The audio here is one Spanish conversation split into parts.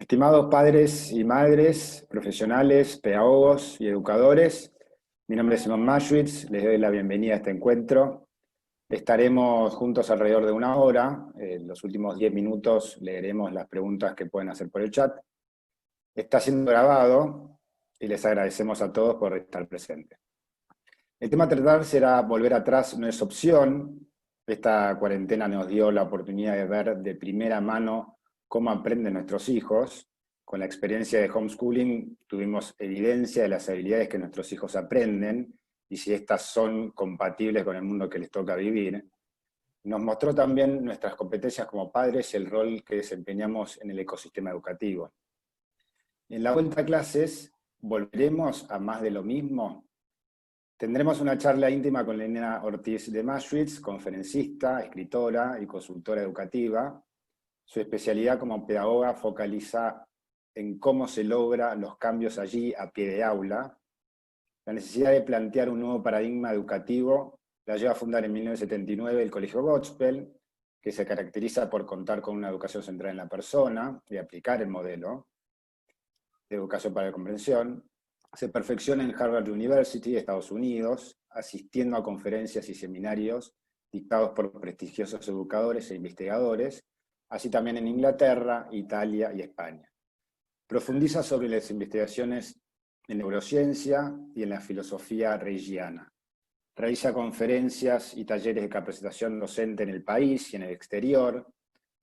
Estimados padres y madres, profesionales, pedagogos y educadores, mi nombre es Simón Maschwitz, les doy la bienvenida a este encuentro. Estaremos juntos alrededor de una hora, en los últimos 10 minutos leeremos las preguntas que pueden hacer por el chat. Está siendo grabado y les agradecemos a todos por estar presentes. El tema a tratar será volver atrás no es opción. Esta cuarentena nos dio la oportunidad de ver de primera mano cómo aprenden nuestros hijos. Con la experiencia de homeschooling tuvimos evidencia de las habilidades que nuestros hijos aprenden y si estas son compatibles con el mundo que les toca vivir. Nos mostró también nuestras competencias como padres y el rol que desempeñamos en el ecosistema educativo. En la vuelta a clases, ¿volveremos a más de lo mismo? Tendremos una charla íntima con Elena Ortiz de Maschwitz, conferencista, escritora y consultora educativa. Su especialidad como pedagoga focaliza en cómo se logran los cambios allí a pie de aula. La necesidad de plantear un nuevo paradigma educativo la lleva a fundar en 1979 el Colegio Gospel, que se caracteriza por contar con una educación centrada en la persona y aplicar el modelo de educación para la comprensión. Se perfecciona en Harvard University, Estados Unidos, asistiendo a conferencias y seminarios dictados por prestigiosos educadores e investigadores, así también en Inglaterra, Italia y España. Profundiza sobre las investigaciones en neurociencia y en la filosofía reichiana. Realiza conferencias y talleres de capacitación docente en el país y en el exterior.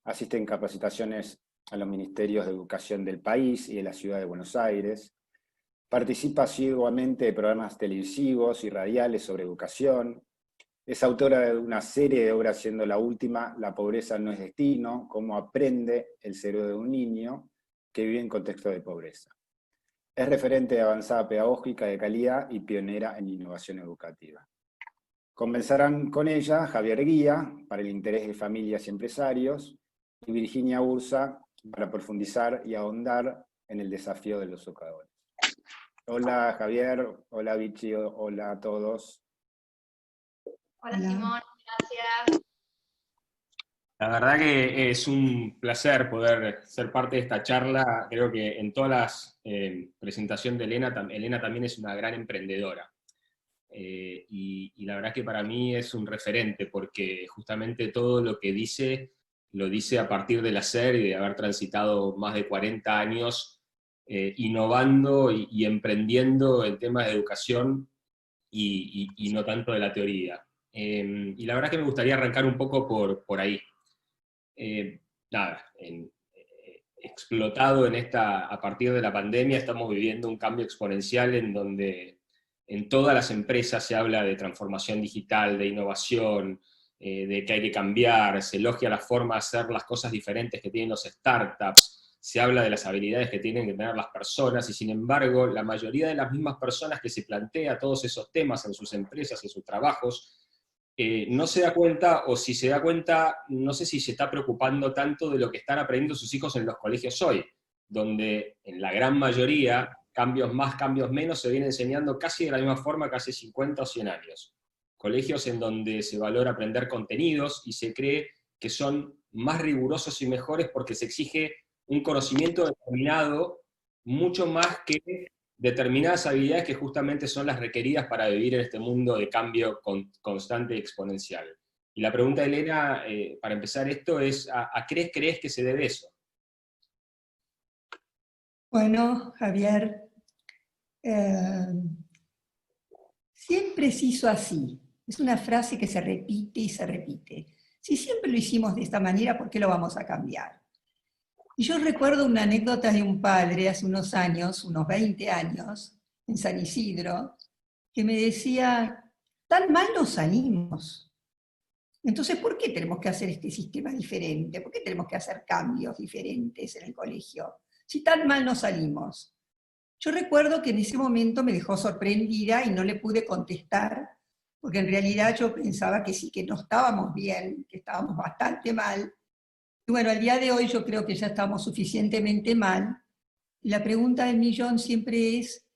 Asiste en capacitaciones a los ministerios de educación del país y de la ciudad de Buenos Aires. Participa asiduamente de programas televisivos y radiales sobre educación. Es autora de una serie de obras, siendo la última La pobreza no es destino, cómo aprende el cerebro de un niño que vive en contexto de pobreza. Es referente de avanzada pedagógica de calidad y pionera en innovación educativa. Conversarán con ella Javier Guía, para el interés de familias y empresarios, y Virginia Urza, para profundizar y ahondar en el desafío de los educadores. Hola Javier, hola Vichy, hola a todos. Hola Simón, gracias. La verdad que es un placer poder ser parte de esta charla. Creo que en todas las presentaciones de Elena, Elena también es una gran emprendedora. Y la verdad que para mí es un referente, porque justamente todo lo que dice, lo dice a partir del hacer y de haber transitado más de 40 años innovando y emprendiendo en temas de educación y no tanto de la teoría. Y la verdad que me gustaría arrancar un poco por ahí. Explotado a partir de la pandemia, estamos viviendo un cambio exponencial en donde en todas las empresas se habla de transformación digital, de innovación, de que hay que cambiar, se elogia la forma de hacer las cosas diferentes que tienen los startups, se habla de las habilidades que tienen que tener las personas, y sin embargo, la mayoría de las mismas personas que se plantea todos esos temas en sus empresas, en sus trabajos, no se da cuenta, o si se da cuenta, no sé si se está preocupando tanto de lo que están aprendiendo sus hijos en los colegios hoy, donde en la gran mayoría, cambios más, cambios menos, se viene enseñando casi de la misma forma que hace 50 o 100 años. Colegios en donde se valora aprender contenidos y se cree que son más rigurosos y mejores porque se exige un conocimiento determinado mucho más que determinadas habilidades que justamente son las requeridas para vivir en este mundo de cambio constante y exponencial. Y la pregunta de Elena, para empezar esto, es ¿a qué crees que se debe eso? Bueno, Javier, siempre se hizo así. Es una frase que se repite y se repite. Si siempre lo hicimos de esta manera, ¿por qué lo vamos a cambiar? Y yo recuerdo una anécdota de un padre hace unos años, unos 20 años, en San Isidro, que me decía, tan mal nos salimos. Entonces, ¿por qué tenemos que hacer este sistema diferente? ¿Por qué tenemos que hacer cambios diferentes en el colegio? Si tan mal nos salimos. Yo recuerdo que en ese momento me dejó sorprendida y no le pude contestar, porque en realidad yo pensaba que sí, que no estábamos bien, que estábamos bastante mal. Y bueno, al día de hoy yo creo que ya estamos suficientemente mal. Y la pregunta del millón siempre es,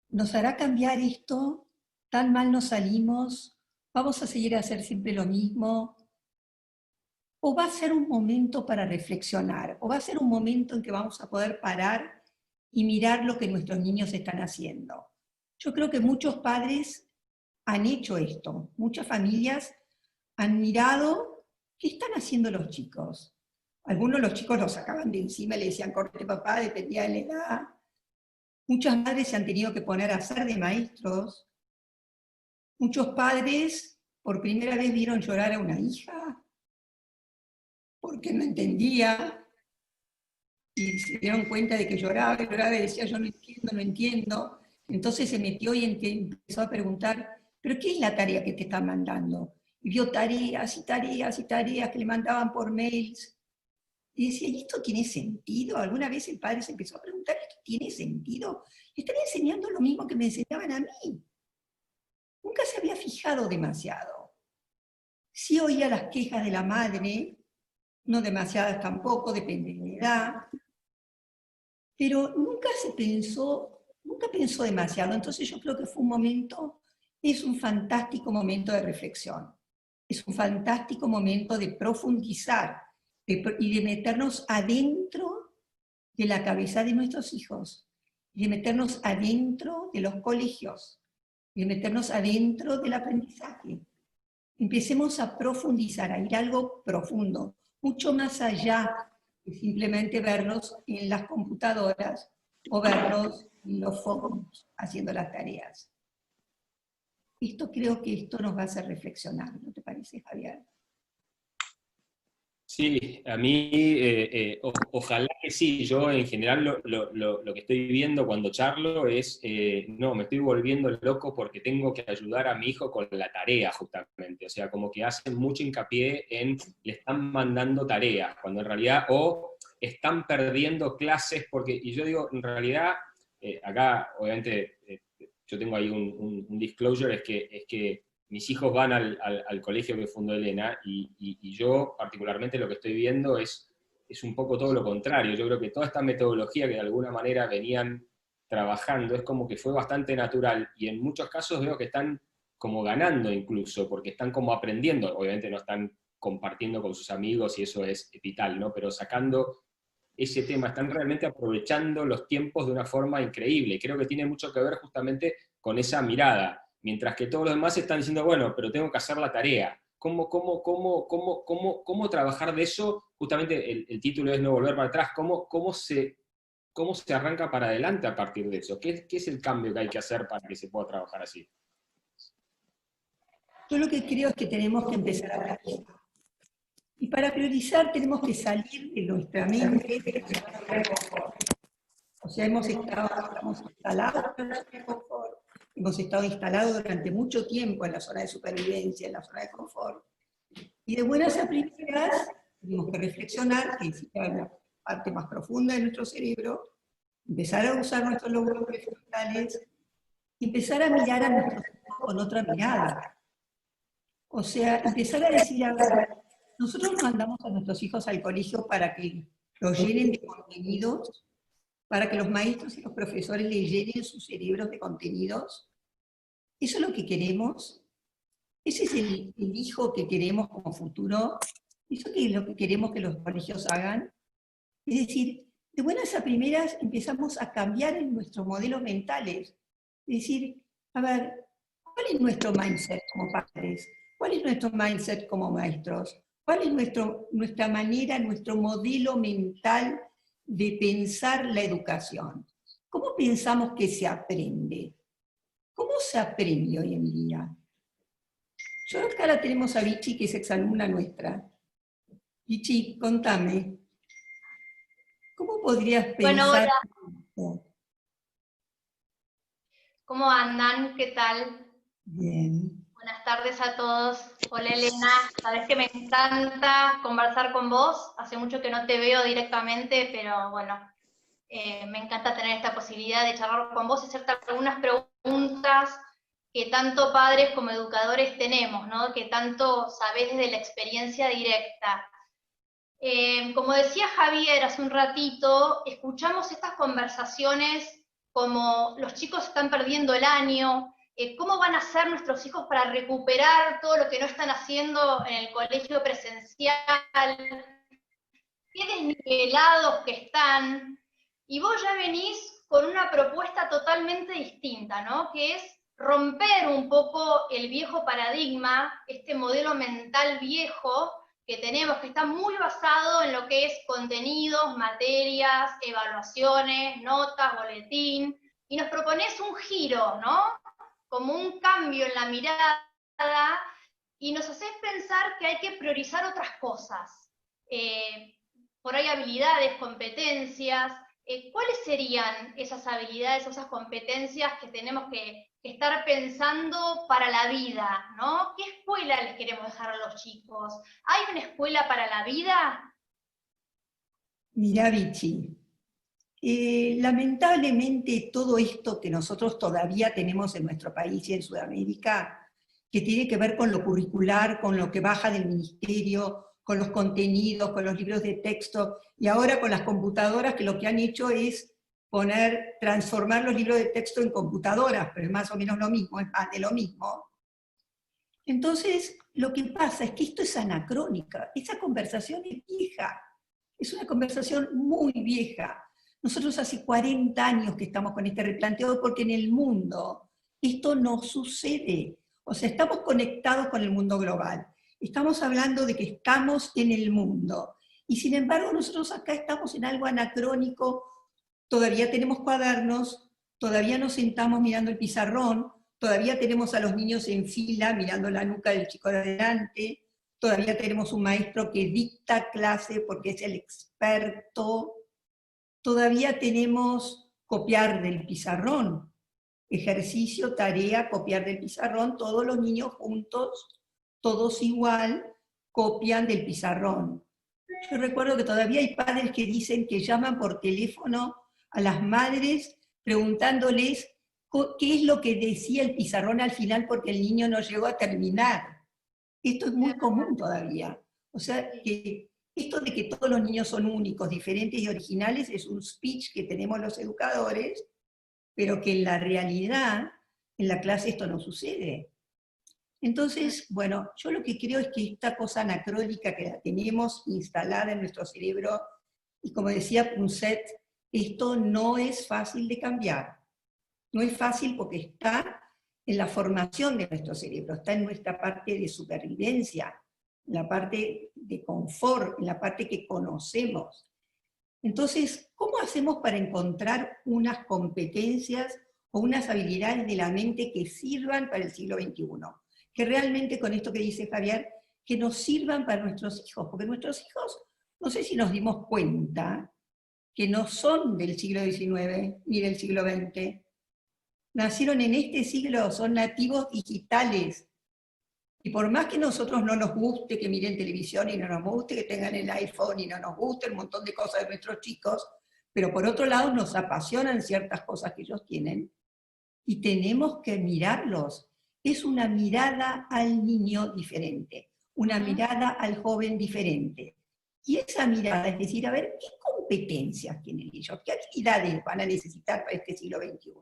¿nos hará cambiar esto? ¿Tan mal nos salimos? ¿Vamos a seguir a hacer siempre lo mismo? o va a ser un momento para reflexionar, o va a ser un momento en que vamos a poder parar y mirar lo que nuestros niños están haciendo. Yo creo que muchos padres han hecho esto, muchas familias han mirado qué están haciendo los chicos. Algunos de los chicos los sacaban de encima y le decían, corte papá, dependía de la edad. Muchas madres se han tenido que poner a hacer de maestros. Muchos padres por primera vez vieron llorar a una hija porque no entendía, y se dieron cuenta de que lloraba y lloraba y decía, yo no entiendo, no entiendo. Entonces se metió y empezó a preguntar, ¿pero qué es la tarea que te están mandando? Y vio tareas y tareas y tareas que le mandaban por mails. Y decía, ¿y esto tiene sentido? ¿Alguna vez el padre se empezó a preguntar, ¿esto tiene sentido? Están enseñando lo mismo que me enseñaban a mí. Nunca se había fijado demasiado. Sí oía las quejas de la madre, no demasiadas tampoco, depende de la edad, pero nunca pensó demasiado. Entonces yo creo que fue un momento, es un fantástico momento de reflexión, es un fantástico momento de profundizar y de meternos adentro de la cabeza de nuestros hijos, y de meternos adentro de los colegios, y de meternos adentro del aprendizaje. Empecemos a profundizar, a ir a algo profundo, mucho más allá de simplemente verlos en las computadoras o verlos en los foros haciendo las tareas. Creo que esto nos va a hacer reflexionar, ¿no te parece, Javier? Sí, a mí, ojalá que sí. Yo en general lo que estoy viendo cuando charlo es, no, me estoy volviendo loco porque tengo que ayudar a mi hijo con la tarea, justamente. O sea, como que hacen mucho hincapié en, le están mandando tareas, cuando en realidad, o están perdiendo clases, porque, y yo digo, en realidad, acá, obviamente, yo tengo ahí un disclosure, es que mis hijos van al colegio que fundó Elena, y yo particularmente lo que estoy viendo es un poco todo lo contrario. Yo creo que toda esta metodología que de alguna manera venían trabajando es como que fue bastante natural, y en muchos casos veo que están como ganando incluso, porque están como aprendiendo, obviamente no están compartiendo con sus amigos y eso es vital, ¿no? Pero sacando ese tema, están realmente aprovechando los tiempos de una forma increíble. Creo que tiene mucho que ver justamente con esa mirada. Mientras que todos los demás están diciendo, bueno, pero tengo que hacer la tarea. ¿Cómo trabajar de eso? Justamente el título es No volver para atrás. ¿Cómo se arranca para adelante a partir de eso? ¿Qué es el cambio que hay que hacer para que se pueda trabajar así? Yo lo que creo es que tenemos que empezar a priorizar. Y para priorizar tenemos que salir de nuestra mente, de la zona de confort. O sea, estamos instalados en la zona de confort. Hemos estado instalados durante mucho tiempo en la zona de supervivencia, en la zona de confort. Y de buenas a primeras tenemos que reflexionar, que es la parte más profunda de nuestro cerebro, empezar a usar nuestros lóbulos prefrontales, y empezar a mirar a nuestros hijos con otra mirada. O sea, empezar a decir, a ver, nosotros mandamos a nuestros hijos al colegio para que los llenen de contenidos, para que los maestros y los profesores les llenen sus cerebros de contenidos. ¿Eso es lo que queremos? ¿Ese es el hijo que queremos como futuro? ¿Eso es lo que queremos que los colegios hagan? Es decir, de buenas a primeras empezamos a cambiar en nuestros modelos mentales. Es decir, a ver, ¿cuál es nuestro mindset como padres? ¿Cuál es nuestro mindset como maestros? ¿Cuál es nuestra manera, nuestro modelo mental de pensar la educación? ¿Cómo pensamos que se aprende? ¿Cómo se aprende hoy en día? Yo acá la tenemos a Vichy, que es exalumna nuestra. Vichy, contame, ¿cómo podrías pensar? Bueno, hola. ¿Cómo andan? ¿Qué tal? Bien. Buenas tardes a todos. Hola Elena, sabes que me encanta conversar con vos. Hace mucho que no te veo directamente, pero bueno, me encanta tener esta posibilidad de charlar con vos y hacerte algunas preguntas que tanto padres como educadores tenemos, ¿no? Que tanto sabés desde la experiencia directa. Como decía Javier hace un ratito, escuchamos estas conversaciones como los chicos están perdiendo el año, ¿Cómo van a hacer nuestros hijos para recuperar todo lo que no están haciendo en el colegio presencial? ¿Qué desnivelados que están? Y vos ya venís con una propuesta totalmente distinta, ¿no? Que es romper un poco el viejo paradigma, este modelo mental viejo que tenemos, que está muy basado en lo que es contenidos, materias, evaluaciones, notas, boletín, y nos propones un giro, ¿no? Como un cambio en la mirada, y nos haces pensar que hay que priorizar otras cosas. Por ahí habilidades, competencias. ¿Cuáles serían esas habilidades, esas competencias que tenemos que estar pensando para la vida, ¿no? ¿Qué escuela les queremos dejar a los chicos? ¿Hay una escuela para la vida? Mirá, Vichy, lamentablemente todo esto que nosotros todavía tenemos en nuestro país y en Sudamérica, que tiene que ver con lo curricular, con lo que baja del ministerio, con los contenidos, con los libros de texto, y ahora con las computadoras, que lo que han hecho es transformar los libros de texto en computadoras, pero es más o menos lo mismo, es más de lo mismo. Entonces, lo que pasa es que esto es anacrónica, esa conversación es vieja, es una conversación muy vieja. Nosotros hace 40 años que estamos con este replanteo, porque en el mundo esto no sucede. O sea, estamos conectados con el mundo global. Estamos hablando de que estamos en el mundo. Y sin embargo, nosotros acá estamos en algo anacrónico. Todavía tenemos cuadernos, todavía nos sentamos mirando el pizarrón, todavía tenemos a los niños en fila mirando la nuca del chico de adelante, todavía tenemos un maestro que dicta clase porque es el experto, todavía tenemos copiar del pizarrón, ejercicio, tarea, copiar del pizarrón, todos los niños juntos, todos igual, copian del pizarrón. Yo recuerdo que todavía hay padres que dicen que llaman por teléfono a las madres preguntándoles qué es lo que decía el pizarrón al final porque el niño no llegó a terminar. Esto es muy común todavía. O sea, que esto de que todos los niños son únicos, diferentes y originales es un speech que tenemos los educadores, pero que en la realidad, en la clase esto no sucede. Entonces, bueno, yo lo que creo es que esta cosa anacrónica que la tenemos instalada en nuestro cerebro, y como decía Punset, esto no es fácil de cambiar. No es fácil porque está en la formación de nuestro cerebro, está en nuestra parte de supervivencia, en la parte de confort, en la parte que conocemos. Entonces, ¿cómo hacemos para encontrar unas competencias o unas habilidades de la mente que sirvan para el siglo XXI? Que realmente, con esto que dice Javier, que nos sirvan para nuestros hijos, porque nuestros hijos, no sé si nos dimos cuenta, que no son del siglo XIX ni del siglo XX, nacieron en este siglo, son nativos digitales, y por más que nosotros no nos guste que miren televisión y no nos guste que tengan el iPhone y no nos guste un montón de cosas de nuestros chicos, pero por otro lado nos apasionan ciertas cosas que ellos tienen, y tenemos que mirarlos. Es una mirada al niño diferente, una mirada al joven diferente. Y esa mirada es decir, a ver, ¿qué competencias tienen ellos? ¿Qué habilidades van a necesitar para este siglo XXI?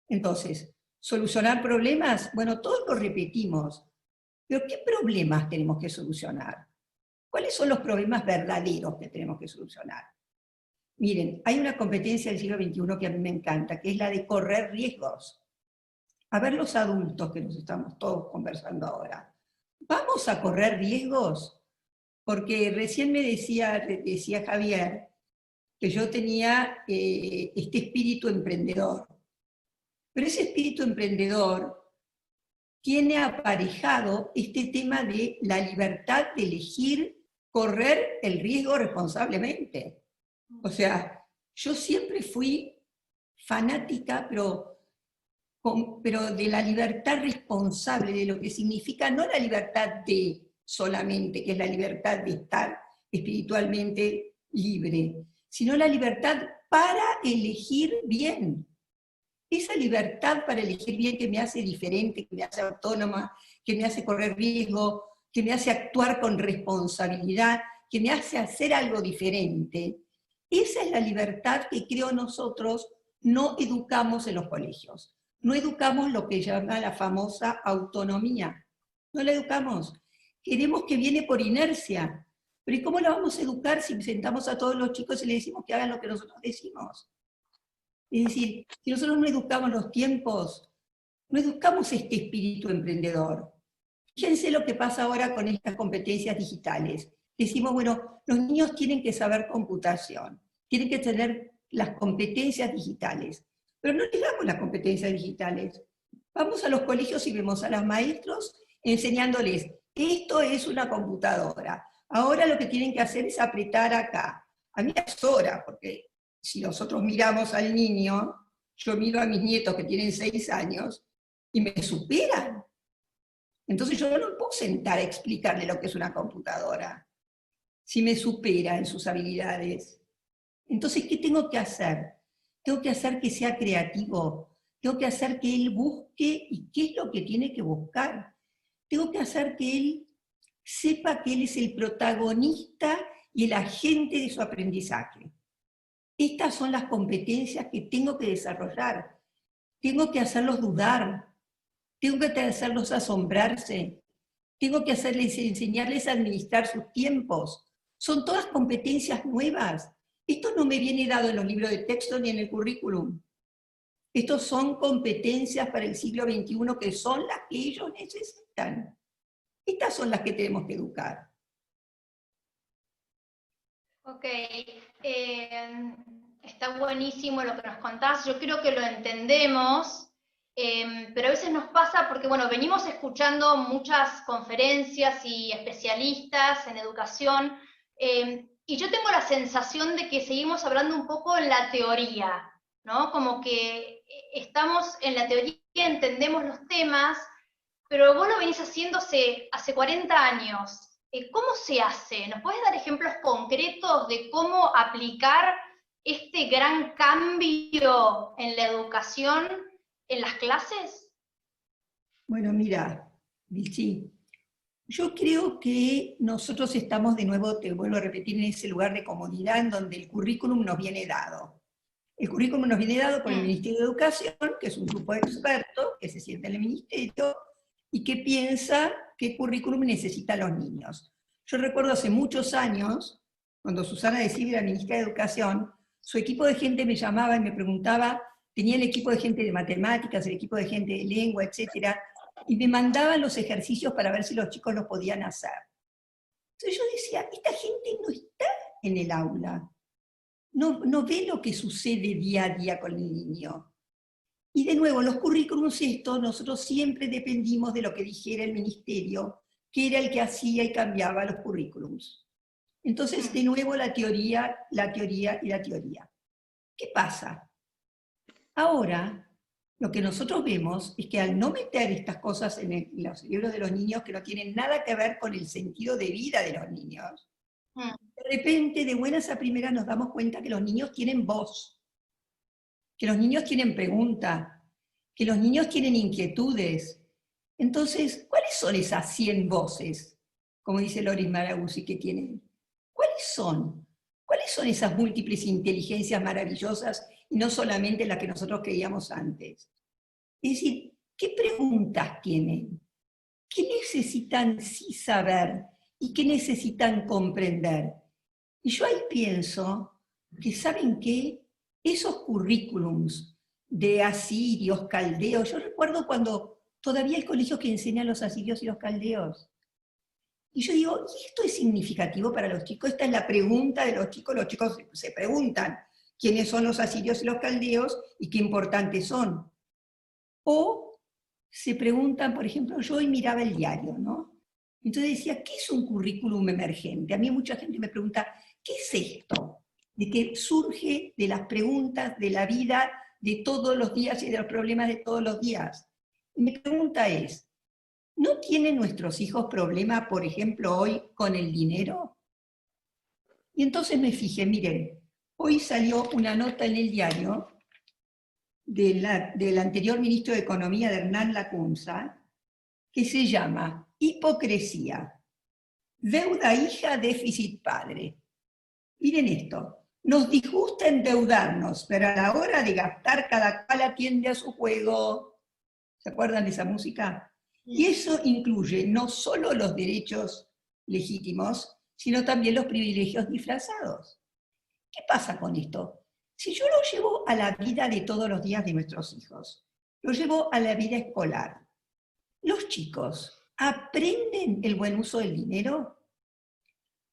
Entonces, ¿solucionar problemas? Bueno, todos lo repetimos, pero ¿qué problemas tenemos que solucionar? ¿Cuáles son los problemas verdaderos que tenemos que solucionar? Miren, hay una competencia del siglo XXI que a mí me encanta, que es la de correr riesgos. A ver los adultos que nos estamos todos conversando ahora. ¿Vamos a correr riesgos? Porque recién me decía Javier que yo tenía este espíritu emprendedor. Pero ese espíritu emprendedor tiene aparejado este tema de la libertad de elegir correr el riesgo responsablemente. O sea, yo siempre fui fanática, pero de la libertad responsable, de lo que significa no la libertad de solamente, que es la libertad de estar espiritualmente libre, sino la libertad para elegir bien. Esa libertad para elegir bien que me hace diferente, que me hace autónoma, que me hace correr riesgo, que me hace actuar con responsabilidad, que me hace hacer algo diferente. Esa es la libertad que creo nosotros no educamos en los colegios. no educamos lo que llama la famosa autonomía. No la educamos. Queremos que viene por inercia. Pero ¿y cómo la vamos a educar si sentamos a todos los chicos y les decimos que hagan lo que nosotros decimos? Es decir, si nosotros no educamos los tiempos, no educamos este espíritu emprendedor. Fíjense lo que pasa ahora con estas competencias digitales. Decimos, bueno, los niños tienen que saber computación, tienen que tener las competencias digitales, pero no les damos las competencias digitales. Vamos a los colegios y vemos a los maestros enseñándoles, esto es una computadora, ahora lo que tienen que hacer es apretar acá. A mí es hora, porque si nosotros miramos al niño, yo miro a mis nietos que tienen 6 años, y me superan. Entonces yo no puedo sentar a explicarle lo que es una computadora, si me supera en sus habilidades. Entonces, ¿qué tengo que hacer? Tengo que hacer que sea creativo, tengo que hacer que él busque y qué es lo que tiene que buscar. Tengo que hacer que él sepa que él es el protagonista y el agente de su aprendizaje. Estas son las competencias que tengo que desarrollar. Tengo que hacerlos dudar, tengo que hacerlos asombrarse, tengo que enseñarles a administrar sus tiempos. Son todas competencias nuevas. Esto no me viene dado en los libros de texto ni en el currículum. Estos son competencias para el siglo XXI que son las que ellos necesitan. Estas son las que tenemos que educar. Ok, está buenísimo lo que nos contás, yo creo que lo entendemos, pero a veces nos pasa porque, bueno, venimos escuchando muchas conferencias y especialistas en educación, y yo tengo la sensación de que seguimos hablando un poco en la teoría, ¿no? Como que estamos en la teoría, entendemos los temas, pero vos lo venís haciendo hace 40 años. ¿Cómo se hace? ¿Nos puedes dar ejemplos concretos de cómo aplicar este gran cambio en la educación en las clases? Bueno, mira, Vichy, yo creo que nosotros estamos de nuevo, te vuelvo a repetir, en ese lugar de comodidad en donde el currículum nos viene dado. El currículum nos viene dado por el Ministerio de Educación, que es un grupo de expertos que se sienta en el ministerio y que piensa qué currículum necesitan los niños. Yo recuerdo hace muchos años, cuando Susana de Silva era ministra de Educación, su equipo de gente me llamaba y me preguntaba, tenía el equipo de gente de matemáticas, el equipo de gente de lengua, etcétera, y me mandaban los ejercicios para ver si los chicos los podían hacer. Entonces yo decía, esta gente no está en el aula, no ve lo que sucede día a día con el niño. Y de nuevo, los currículums estos, nosotros siempre dependimos de lo que dijera el ministerio, que era el que hacía y cambiaba los currículums. Entonces, de nuevo, la teoría y la teoría. ¿Qué pasa? Ahora, lo que nosotros vemos es que al no meter estas cosas en los libros de los niños que no tienen nada que ver con el sentido de vida de los niños, de repente, de buenas a primeras nos damos cuenta que los niños tienen voz, que los niños tienen pregunta, que los niños tienen inquietudes. Entonces, ¿cuáles son esas 100 voces, como dice Loris Maraguzzi, que tienen? ¿Cuáles son? ¿Cuáles son esas múltiples inteligencias maravillosas y no solamente las que nosotros creíamos antes? Es decir, ¿qué preguntas tienen? ¿Qué necesitan sí saber y qué necesitan comprender? Y yo ahí pienso que, ¿saben qué? Esos currículums de asirios, caldeos, yo recuerdo cuando todavía hay colegios que enseñan los asirios y los caldeos. Y yo digo, ¿y esto es significativo para los chicos? Esta es la pregunta de los chicos se preguntan quiénes son los asirios y los caldeos y qué importantes son. O se preguntan, por ejemplo, yo hoy miraba el diario, ¿no? Entonces decía, ¿qué es un currículum emergente? A mí mucha gente me pregunta, ¿qué es esto? De que surge de las preguntas de la vida de todos los días y de los problemas de todos los días. Y mi pregunta es, ¿no tienen nuestros hijos problemas, por ejemplo, hoy con el dinero? Y entonces me fijé, miren, hoy salió una nota en el diario del anterior ministro de Economía, de Hernán Lacunza, que se llama Hipocresía, deuda hija, déficit padre. Miren esto, Nos disgusta endeudarnos, pero a la hora de gastar cada cual atiende a su juego. ¿Se acuerdan de esa música? Y eso incluye no solo los derechos legítimos, sino también los privilegios disfrazados. ¿Qué pasa con esto? Si yo lo llevo a la vida de todos los días de nuestros hijos, lo llevo a la vida escolar, ¿los chicos aprenden el buen uso del dinero?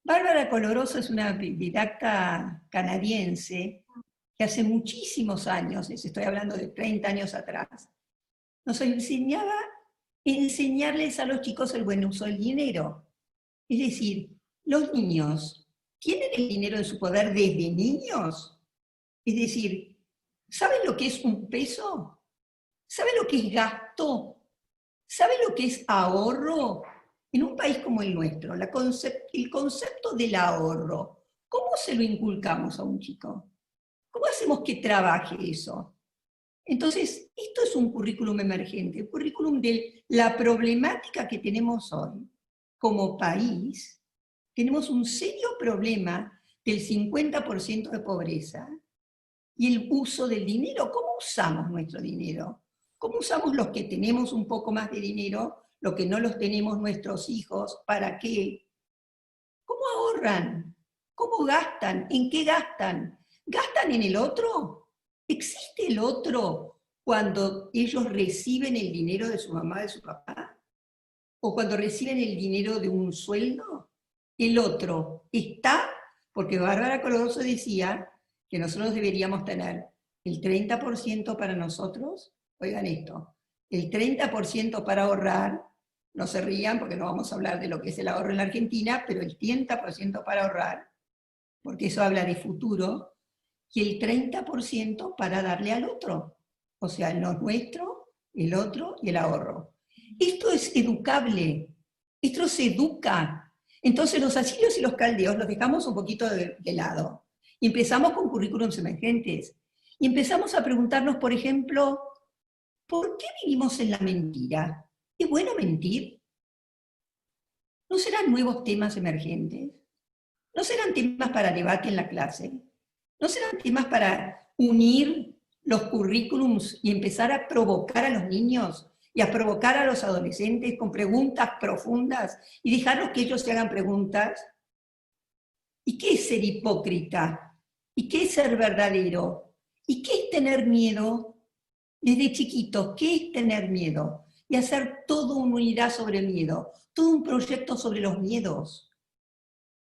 Bárbara Coloroso es una didacta canadiense que hace muchísimos años, les estoy hablando de 30 años atrás, nos enseñaba enseñarles a los chicos el buen uso del dinero. Es decir, los niños tienen el dinero en su poder desde niños. Es decir, ¿saben lo que es un peso? ¿Saben lo que es gasto? ¿Saben lo que es ahorro? En un país como el nuestro, el concepto del ahorro, ¿cómo se lo inculcamos a un chico? ¿Cómo hacemos que trabaje eso? Entonces, esto es un currículum emergente, un currículum de la problemática que tenemos hoy. Como país, tenemos un serio problema del 50% de pobreza y el uso del dinero. ¿Cómo usamos nuestro dinero? ¿Cómo usamos los que tenemos un poco más de dinero? Lo que no los tenemos nuestros hijos, ¿para qué? ¿Cómo ahorran? ¿Cómo gastan? ¿En qué gastan? ¿Gastan en el otro? ¿Existe el otro cuando ellos reciben el dinero de su mamá, de su papá? ¿O cuando reciben el dinero de un sueldo? El otro está, porque Bárbara Coloroso decía que nosotros deberíamos tener el 30% para nosotros, oigan esto, el 30% para ahorrar. No se rían porque no vamos a hablar de lo que es el ahorro en la Argentina, pero el 30% para ahorrar, porque eso habla de futuro, y el 30% para darle al otro. O sea, lo nuestro, el otro y el ahorro. Esto es educable, esto se educa. Entonces los asirios y los caldeos los dejamos un poquito de lado. Y empezamos con currículums emergentes. Y empezamos a preguntarnos, por ejemplo, ¿por qué vivimos en la mentira? ¿Es bueno mentir? ¿No serán nuevos temas emergentes? ¿No serán temas para debate en la clase? ¿No serán temas para unir los currículums y empezar a provocar a los niños y a provocar a los adolescentes con preguntas profundas y dejarlos que ellos se hagan preguntas? ¿Y qué es ser hipócrita? ¿Y qué es ser verdadero? ¿Y qué es tener miedo? Desde chiquitos, ¿qué es tener miedo? Y hacer toda una unidad sobre el miedo, todo un proyecto sobre los miedos.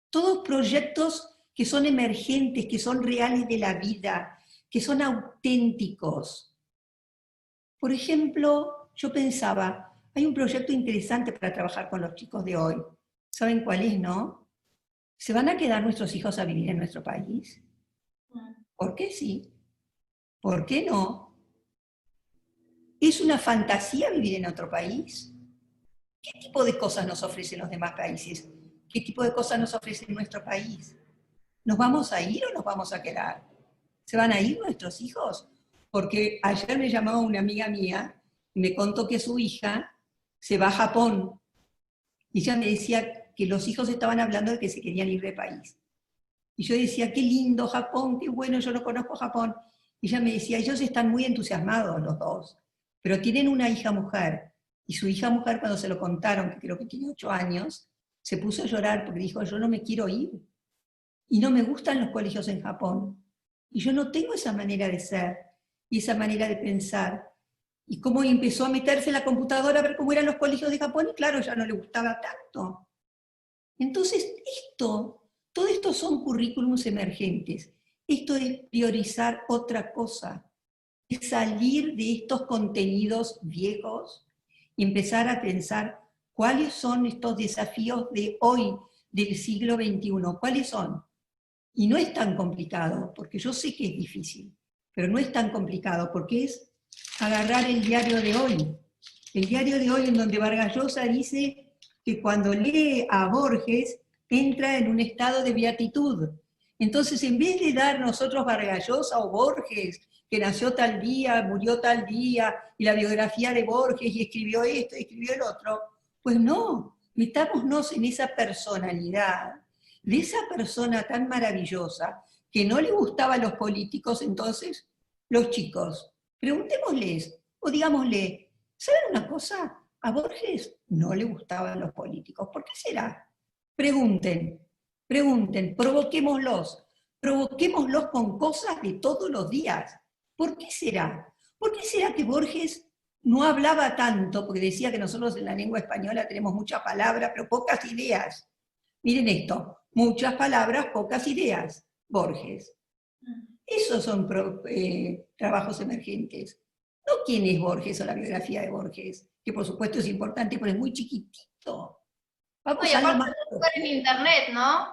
Todos proyectos que son emergentes, que son reales de la vida, que son auténticos. Por ejemplo, yo pensaba, hay un proyecto interesante para trabajar con los chicos de hoy. ¿Saben cuál es, no? ¿Se van a quedar nuestros hijos a vivir en nuestro país? ¿Por qué sí? ¿Por qué no? ¿Es una fantasía vivir en otro país? ¿Qué tipo de cosas nos ofrecen los demás países? ¿Qué tipo de cosas nos ofrece nuestro país? ¿Nos vamos a ir o nos vamos a quedar? ¿Se van a ir nuestros hijos? Porque ayer me llamaba una amiga mía y me contó que su hija se va a Japón. Y ella me decía que los hijos estaban hablando de que se querían ir de país. Y yo decía, qué lindo Japón, qué bueno, yo no conozco Japón. Y ella me decía, ellos están muy entusiasmados los dos, pero tienen una hija mujer. Y su hija mujer, cuando se lo contaron, que creo que tiene 8 años, se puso a llorar porque dijo, yo no me quiero ir. Y no me gustan los colegios en Japón. Y yo no tengo esa manera de ser y esa manera de pensar. Y cómo empezó a meterse en la computadora a ver cómo eran los colegios de Japón, y claro, ya no le gustaba tanto. Entonces, todo esto son currículums emergentes. Esto es priorizar otra cosa. Es salir de estos contenidos viejos y empezar a pensar cuáles son estos desafíos de hoy, del siglo XXI. ¿Cuáles son? Y no es tan complicado, porque yo sé que es difícil, pero no es tan complicado, porque es agarrar el diario de hoy. El diario de hoy en donde Vargas Llosa dice que cuando lee a Borges entra en un estado de beatitud. Entonces, en vez de dar nosotros Vargas Llosa o Borges, que nació tal día, murió tal día, y la biografía de Borges, y escribió esto, y escribió el otro, pues no, metámonos en esa personalidad, de esa persona tan maravillosa, que no le gustaban los políticos, entonces los chicos, preguntémosles, o digámosle, ¿saben una cosa? A Borges no le gustaban los políticos. ¿Por qué será? Pregunten, provoquémoslos con cosas de todos los días. ¿Por qué será? ¿Por qué será que Borges no hablaba tanto? Porque decía que nosotros en la lengua española tenemos muchas palabras, pero pocas ideas. Miren esto, muchas palabras, pocas ideas. Borges. Esos son trabajos emergentes. No quién es Borges o la biografía de Borges, que por supuesto es importante, pero es muy chiquitito. Vamos y a lo aparte más... de buscar en internet, ¿no?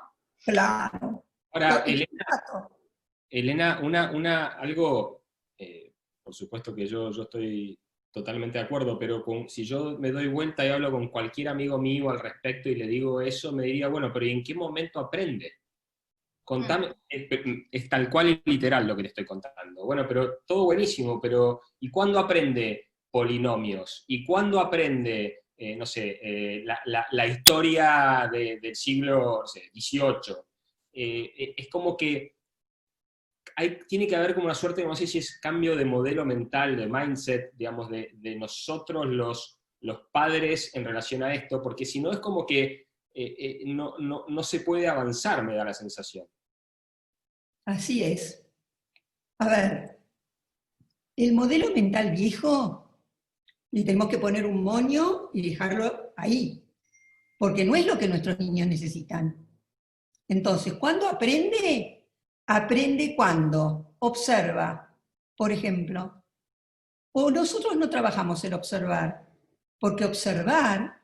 Claro. Ahora, Elena, algo, por supuesto que yo estoy totalmente de acuerdo, pero si yo me doy vuelta y hablo con cualquier amigo mío al respecto y le digo eso, me diría, bueno, pero ¿y en qué momento aprende? Contame, es tal cual y literal lo que le estoy contando. Bueno, pero todo buenísimo, pero ¿y cuándo aprende polinomios? ¿Y cuándo aprende, no sé, la historia del siglo, no sé, XVIII? Es como que tiene que haber como una suerte, no sé si es cambio de modelo mental, de mindset, digamos, de nosotros los padres en relación a esto, porque si no es como que no se puede avanzar, me da la sensación. Así es. A ver, el modelo mental viejo, le tenemos que poner un moño y dejarlo ahí, porque no es lo que nuestros niños necesitan. Entonces, ¿cuándo aprende? Aprende cuando observa, por ejemplo. O nosotros no trabajamos el observar, porque observar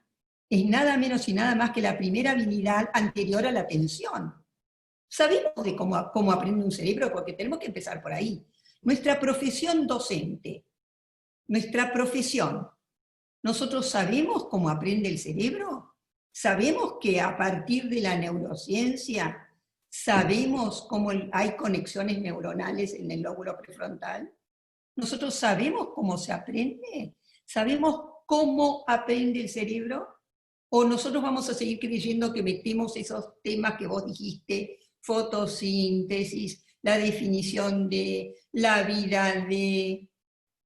es nada menos y nada más que la primera habilidad anterior a la atención. Sabemos de cómo aprende un cerebro porque tenemos que empezar por ahí. Nuestra profesión docente, nuestra profesión, ¿nosotros sabemos cómo aprende el cerebro? ¿Sabemos que a partir de la neurociencia sabemos cómo hay conexiones neuronales en el lóbulo prefrontal? ¿Nosotros sabemos cómo se aprende? ¿Sabemos cómo aprende el cerebro? ¿O nosotros vamos a seguir creyendo que metemos esos temas que vos dijiste, fotosíntesis, la definición de la vida de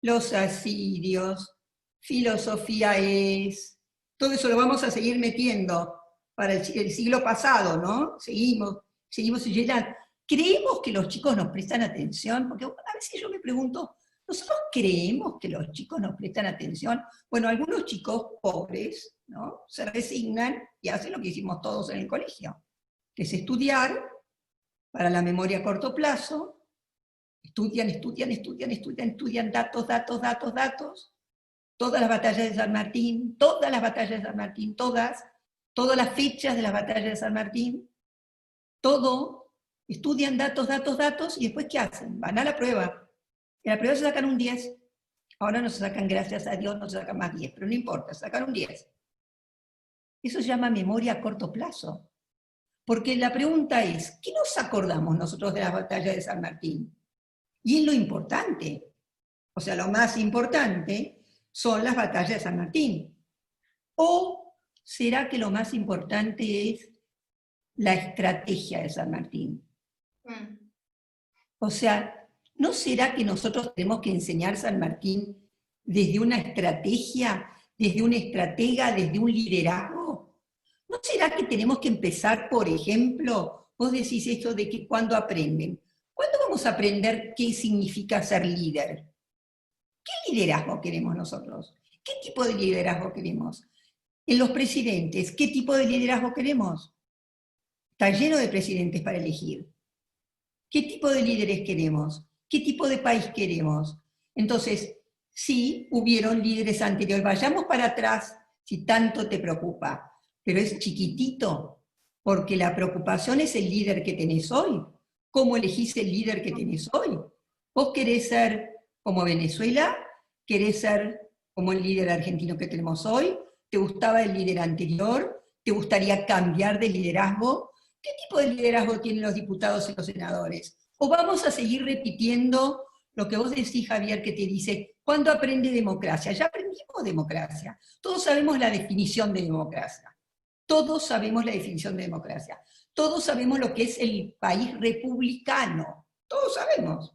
los asirios, filosofía es, todo eso lo vamos a seguir metiendo para el siglo pasado, ¿no? Seguimos llenando. ¿Creemos que los chicos nos prestan atención? Porque a veces yo me pregunto, ¿nosotros creemos que los chicos nos prestan atención? Bueno, algunos chicos pobres, ¿no? Se resignan y hacen lo que hicimos todos en el colegio, que es estudiar para la memoria a corto plazo, estudian, datos, todas las batallas de San Martín, todas las fechas de las batallas de San Martín, todo, estudian datos, y después ¿qué hacen? Van a la prueba. En la prueba se sacan un 10. Ahora no se sacan, gracias a Dios, no se sacan más 10, pero no importa, se sacan un 10. Eso se llama memoria a corto plazo. Porque la pregunta es, ¿qué nos acordamos nosotros de las batallas de San Martín? Y es lo importante. O sea, lo más importante son las batallas de San Martín. ¿O será que lo más importante es la estrategia de San Martín? O sea, ¿no será que nosotros tenemos que enseñar San Martín desde una estrategia, desde un estratega, desde un liderazgo? ¿No será que tenemos que empezar, por ejemplo, vos decís esto de que cuando aprenden? ¿Cuándo vamos a aprender qué significa ser líder? ¿Qué liderazgo queremos nosotros? ¿Qué tipo de liderazgo queremos? En los presidentes, ¿qué tipo de liderazgo queremos? Está lleno de presidentes para elegir. ¿Qué tipo de líderes queremos? ¿Qué tipo de país queremos? Entonces, sí, hubieron líderes anteriores. Vayamos para atrás, si tanto te preocupa. Pero es chiquitito, porque la preocupación es el líder que tenés hoy. ¿Cómo elegís el líder que tenés hoy? ¿Vos querés ser como Venezuela? ¿Querés ser como el líder argentino que tenemos hoy? ¿Te gustaba el líder anterior? ¿Te gustaría cambiar de liderazgo? ¿Qué tipo de liderazgo tienen los diputados y los senadores? ¿O vamos a seguir repitiendo lo que vos decís, Javier, que te dice, ¿cuándo aprende democracia? Ya aprendimos democracia. Todos sabemos la definición de democracia. Todos sabemos la definición de democracia. Todos sabemos lo que es el país republicano. Todos sabemos.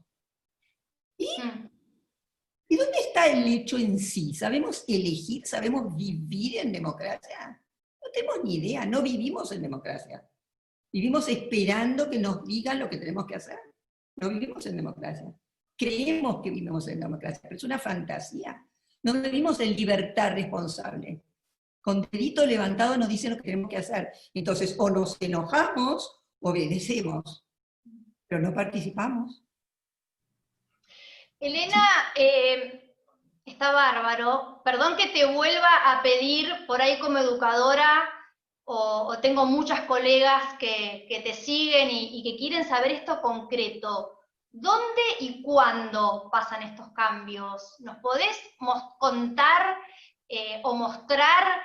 ¿Y dónde está el hecho en sí? ¿Sabemos elegir? ¿Sabemos vivir en democracia? No tenemos ni idea, no vivimos en democracia. Vivimos esperando que nos digan lo que tenemos que hacer. No vivimos en democracia. Creemos que vivimos en democracia, pero es una fantasía. No vivimos en libertad responsable. Con dedito levantado nos dicen lo que tenemos que hacer. Entonces, o nos enojamos, obedecemos, pero no participamos. Elena, está bárbaro. Perdón que te vuelva a pedir por ahí como educadora, o tengo muchas colegas que te siguen y que quieren saber esto concreto. ¿Dónde y cuándo pasan estos cambios? ¿Nos podés contar o mostrar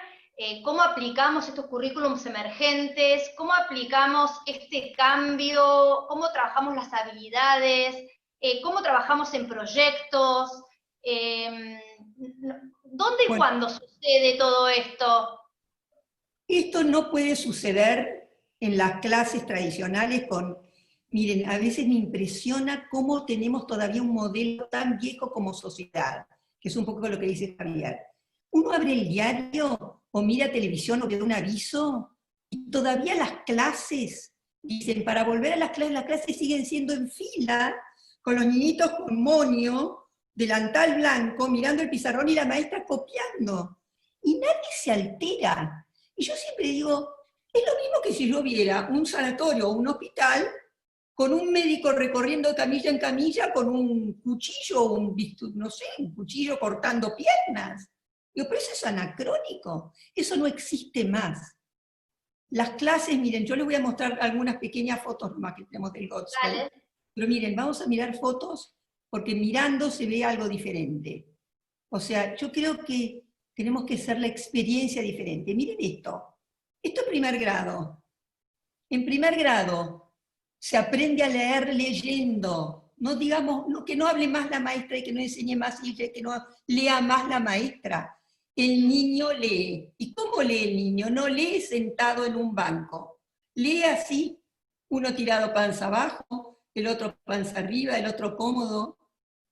cómo aplicamos estos currículums emergentes? ¿Cómo aplicamos este cambio? ¿Cómo trabajamos las habilidades? ¿Cómo trabajamos en proyectos? ¿Dónde y cuándo sucede todo esto? Esto no puede suceder en las clases tradicionales con... Miren, a veces me impresiona cómo tenemos todavía un modelo tan viejo como sociedad, que es un poco lo que dice Javier. Uno abre el diario o mira televisión o ve un aviso, y todavía las clases, dicen, para volver a las clases siguen siendo en fila, con los niñitos con moño, delantal blanco, mirando el pizarrón y la maestra copiando. Y nadie se altera. Y yo siempre digo, es lo mismo que si yo viera un sanatorio o un hospital con un médico recorriendo de camilla en camilla con un cuchillo, no sé, un cuchillo cortando piernas. Digo, pero eso es anacrónico, eso no existe más. Las clases, miren, yo les voy a mostrar algunas pequeñas fotos más que tenemos del Gospel. Pero miren, vamos a mirar fotos porque mirando se ve algo diferente. O sea, yo creo que tenemos que hacer la experiencia diferente. Miren esto. Esto es primer grado. En primer grado se aprende a leer leyendo. No digamos, que no hable más la maestra y que no enseñe más y que no lea más la maestra. El niño lee. ¿Y cómo lee el niño? No lee sentado en un banco. Lee así, uno tirado panza abajo, el otro panza arriba, el otro cómodo.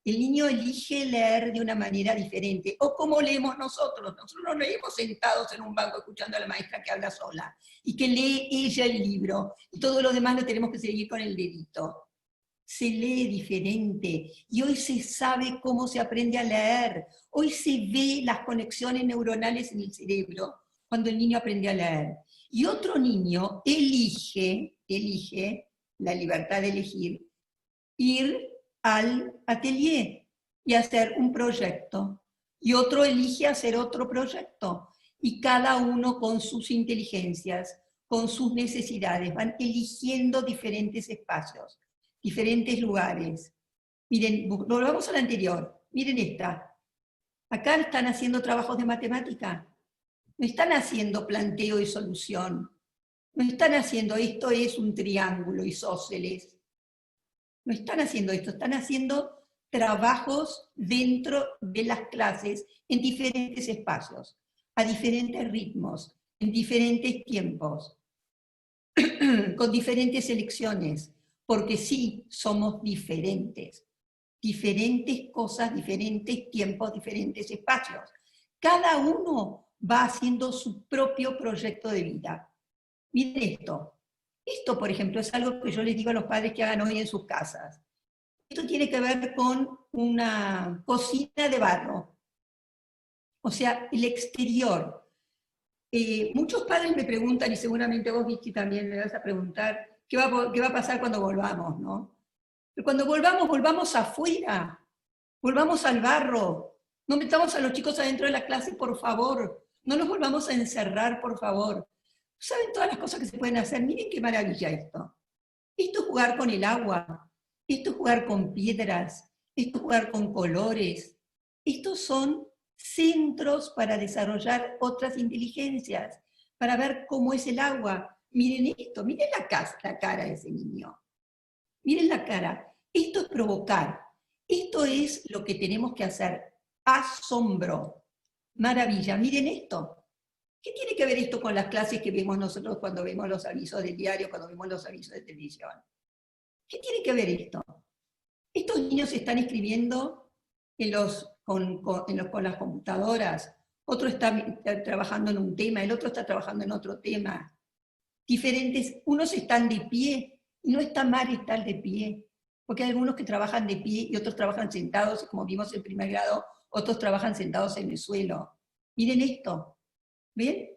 El niño elige leer de una manera diferente. O como leemos nosotros. Nosotros no leemos sentados en un banco escuchando a la maestra que habla sola y que lee ella el libro. Y todo lo demás lo tenemos que seguir con el dedito. Se lee diferente. Y hoy se sabe cómo se aprende a leer. Hoy se ve las conexiones neuronales en el cerebro cuando el niño aprende a leer. Y otro niño elige la libertad de elegir, ir al atelier y hacer un proyecto, y otro elige hacer otro proyecto, y cada uno con sus inteligencias, con sus necesidades, van eligiendo diferentes espacios, diferentes lugares. Miren, volvamos a la anterior, miren esta. Acá están haciendo trabajos de matemática, no están haciendo planteo y solución, no están haciendo esto es un triángulo isósceles. No están haciendo esto, están haciendo trabajos dentro de las clases en diferentes espacios, a diferentes ritmos, en diferentes tiempos, con diferentes elecciones, porque sí, somos diferentes. Diferentes cosas, diferentes tiempos, diferentes espacios. Cada uno va haciendo su propio proyecto de vida. Miren esto. Esto, por ejemplo, es algo que yo les digo a los padres que hagan hoy en sus casas. Esto tiene que ver con una cocina de barro. O sea, el exterior. Muchos padres me preguntan, y seguramente vos, Vicky, también me vas a preguntar, ¿qué va a pasar cuando volvamos, no? Pero cuando volvamos afuera, volvamos al barro. No metamos a los chicos adentro de la clase, por favor. No los volvamos a encerrar, por favor. ¿Saben todas las cosas que se pueden hacer? Miren qué maravilla esto. Esto es jugar con el agua, esto es jugar con piedras, esto es jugar con colores. Estos son centros para desarrollar otras inteligencias, para ver cómo es el agua. Miren esto, miren la cara de ese niño. Miren la cara. Esto es provocar. Esto es lo que tenemos que hacer. Asombro. Maravilla. Miren esto. ¿Qué tiene que ver esto con las clases que vemos nosotros cuando vemos los avisos del diario, cuando vemos los avisos de televisión? ¿Qué tiene que ver esto? Estos niños están escribiendo con las computadoras, otro está trabajando en un tema, el otro está trabajando en otro tema. Diferentes, unos están de pie, y no está mal estar de pie, porque hay algunos que trabajan de pie y otros trabajan sentados, como vimos en primer grado, otros trabajan sentados en el suelo. Miren esto, ¿ven?